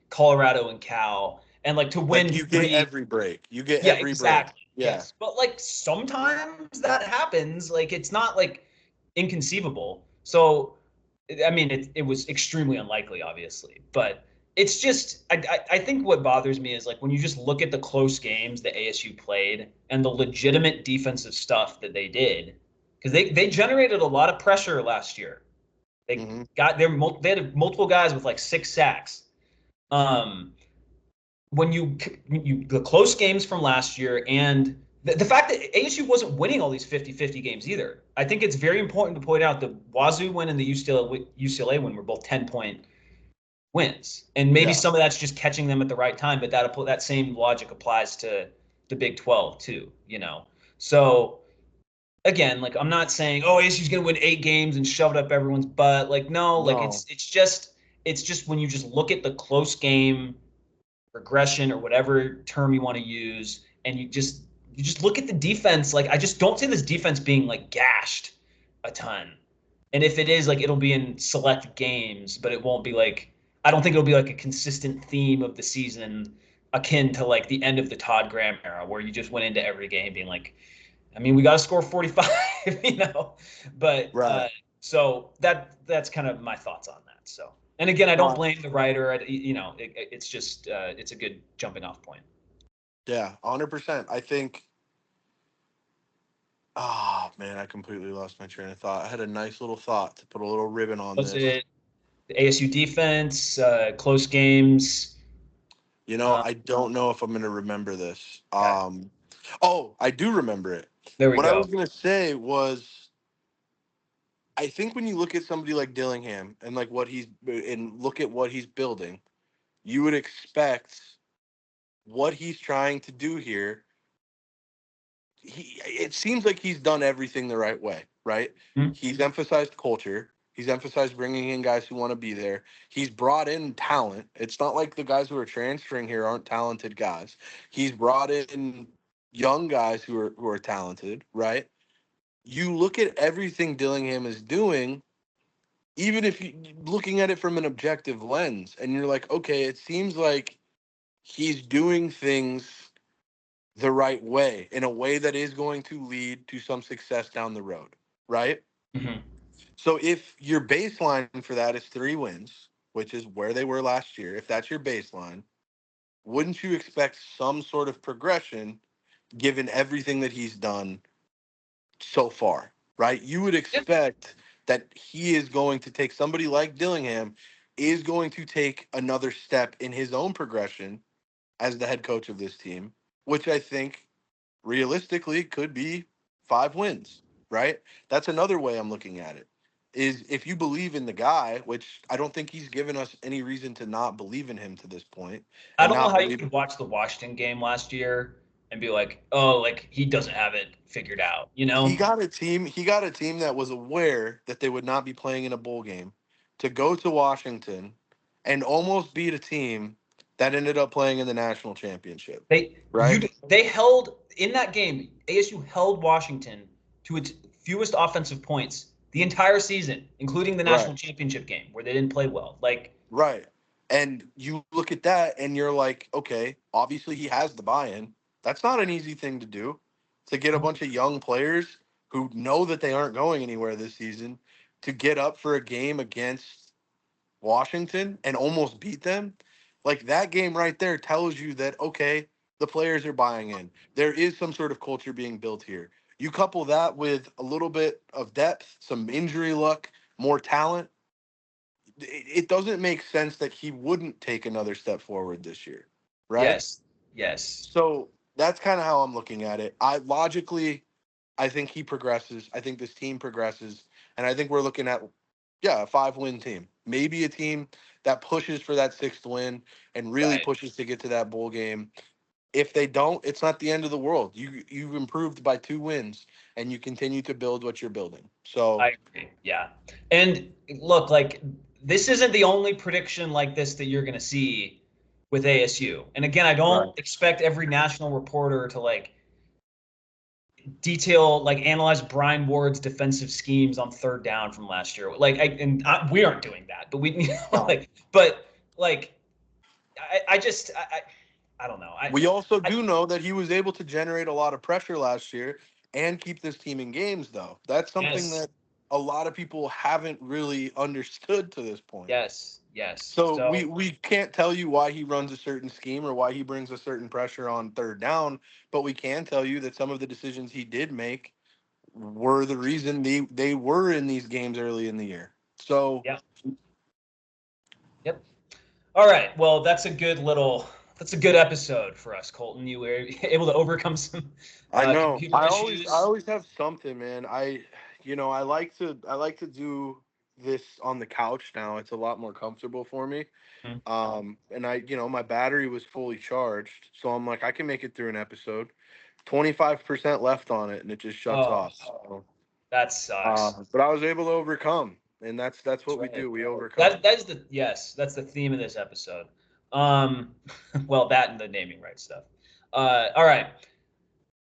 Colorado and Cal, and like to Like, win you get 3. every break. You get Yeah, every break. exactly. Yeah. Yes. But like sometimes that happens. Like it's not like inconceivable. So I mean it was extremely unlikely, obviously. But it's just I think what bothers me is like when you just look at the close games that ASU played and the legitimate defensive stuff that they did, because they generated a lot of pressure last year. They Mm-hmm. they had multiple guys with like 6 sacks. Um, when the close games from last year and the fact that ASU wasn't winning all these 50-50 games either. I think it's very important to point out the Wazoo win and the UCLA win were both 10-point wins. And maybe Yeah. some of that's just catching them at the right time, but that same logic applies to the Big 12 too. So again, like I'm not saying, oh, ASU's going to win 8 games and shove it up everyone's butt. Like no, like No. it's just when you just look at the close game regression or whatever term you want to use, and you just look at the defense. Like I just don't see this defense being like gashed a ton. And if it is, like it'll be in select games, but it won't be like I don't think it'll be like a consistent theme of the season akin to like the end of the Todd Graham era where you just went into every game being like, I mean, we got to score 45, But Right. so that's kind of my thoughts on that. So, and again, I don't No, blame the writer. It's just it's a good jumping off point. yeah, 100%. I think. Ah, man, I completely lost my train of thought. I had a nice little thought to put a little ribbon on Was this. it the ASU defense, close games? I don't know if I'm going to remember this. Okay, Oh, I do remember it. there we What I go. was going to say was, I think when you look at somebody like Dillingham and like look at what he's building, you would expect what he's trying to do here. It seems like he's done everything the right way, right? Hmm. He's emphasized culture. He's emphasized bringing in guys who want to be there. He's brought in talent. It's not like the guys who are transferring here aren't talented guys. He's brought in, young guys who are talented, right? You look at everything Dillingham is doing, even if you looking at it from an objective lens, and you're like, okay, it seems like he's doing things the right way, in a way that is going to lead to some success down the road, right? Mhm. So if your baseline for that is 3 wins, which is where they were last year, if that's your baseline, wouldn't you expect some sort of progression given everything that he's done so far, right? You would Yeah. expect that he is going to take somebody like Dillingham is going to take another step in his own progression as the head coach of this team, which I think realistically could be 5 wins, right? That's another way I'm looking at it. Is if you believe in the guy, which I don't think he's given us any reason to not believe in him to this point, I and don't know not how you believe. could watch the Washington game last year and be like, oh, like he doesn't have it figured out, you He know? got a team. He got a team that was aware that they would not be playing in a bowl game, to go to Washington and almost beat a team that ended up playing in the national championship. Right? They held in that game. ASU held Washington to its fewest offensive points the entire season, including the Right. national championship game where they didn't play well. Like, Right. And you look at that and you're like, okay, obviously he has the buy-in. That's not an easy thing to do, to get a bunch of young players who know that they aren't going anywhere this season to get up for a game against Washington and almost beat them. Like, that game right there tells you that, okay, the players are buying in. There is some sort of culture being built here. You couple that with a little bit of depth, some injury luck, more talent, it doesn't make sense that he wouldn't take another step forward this year, right? yes, yes, So that's kind of how I'm looking at it. I think he progresses. I think this team progresses, and I think we're looking at, yeah, a 5-win team, maybe a team that pushes for that 6th win and really right. pushes to get to that bowl game. If they don't, it's not the end of the world. You've improved by 2 wins, and you continue to build what you're building. So I agree. Yeah. And look, like this isn't the only prediction like this that you're going to see with ASU. And again, I right, don't expect every national reporter to like detail, like analyze Brian Ward's defensive schemes on third down from last year. Like, we aren't doing that, but we, you know, no. like, but like, I just, I don't know. We also I, do know that he was able to generate a lot of pressure last year and keep this team in games, though. That's something yes, that a lot of people haven't really understood to this point. yes, yes. So So we can't tell you why he runs a certain scheme or why he brings a certain pressure on third down, but we can tell you that some of the decisions he did make were the reason they were in these games early in the year. So yeah, yep. All right. Well, that's a good episode for us, Colton. You were able to overcome some I know. computer I issues. always have something, man. I like to do this on the couch now. It's a lot more comfortable for me. Mhm. And my battery was fully charged, so I'm like, I can make it through an episode. 25% left on it, and it just shuts Oh, off. So, that sucks. but I was able to overcome, and that's That's what we right. do. We overcome. That's the theme of this episode. Um, well, that and the naming rights stuff. All right.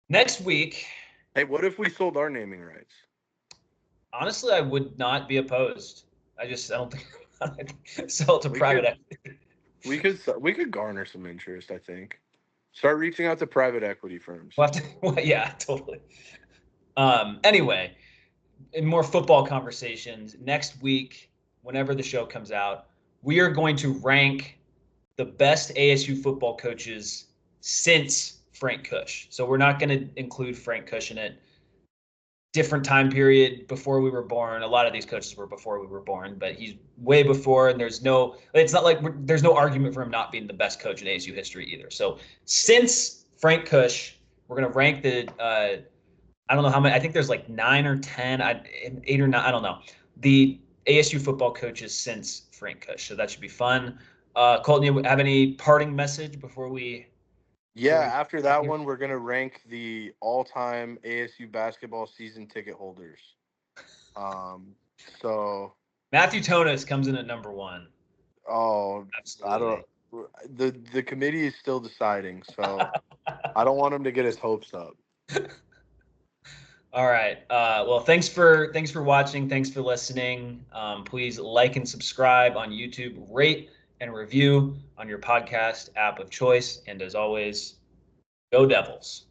Next week, Hey, what if we sold our naming rights? honestly, I would not be opposed. I don't think I'd sell it to We private could equity. we could garner some interest, I think. Start reaching out to private equity firms. We'll have to, well, yeah, totally. Anyway, in more football conversations next week, whenever the show comes out, we are going to rank the best ASU football coaches since Frank Cush. So we're not going to include Frank Cush in it. Different time period before we were born. A lot of these coaches were before we were born, but he's way before, and it's not like there's no argument for him not being the best coach in ASU history either. So since Frank Cush, we're going to rank the I don't know how many. I think there's like 9 or 10, 8 or 9. I don't know. The ASU football coaches since Frank Cush. So that should be fun. Colton, you have any parting message before we? Yeah, after that one, we're gonna rank the all-time ASU basketball season ticket holders. Um, so Matthew Tonis comes in at number one. oh, I don't. Absolutely. the committee is still deciding, so I don't want him to get his hopes up. All right. Well, thanks for watching. Thanks for listening. Please like and subscribe on YouTube. Rate and review on your podcast app of choice. And as always, go Devils.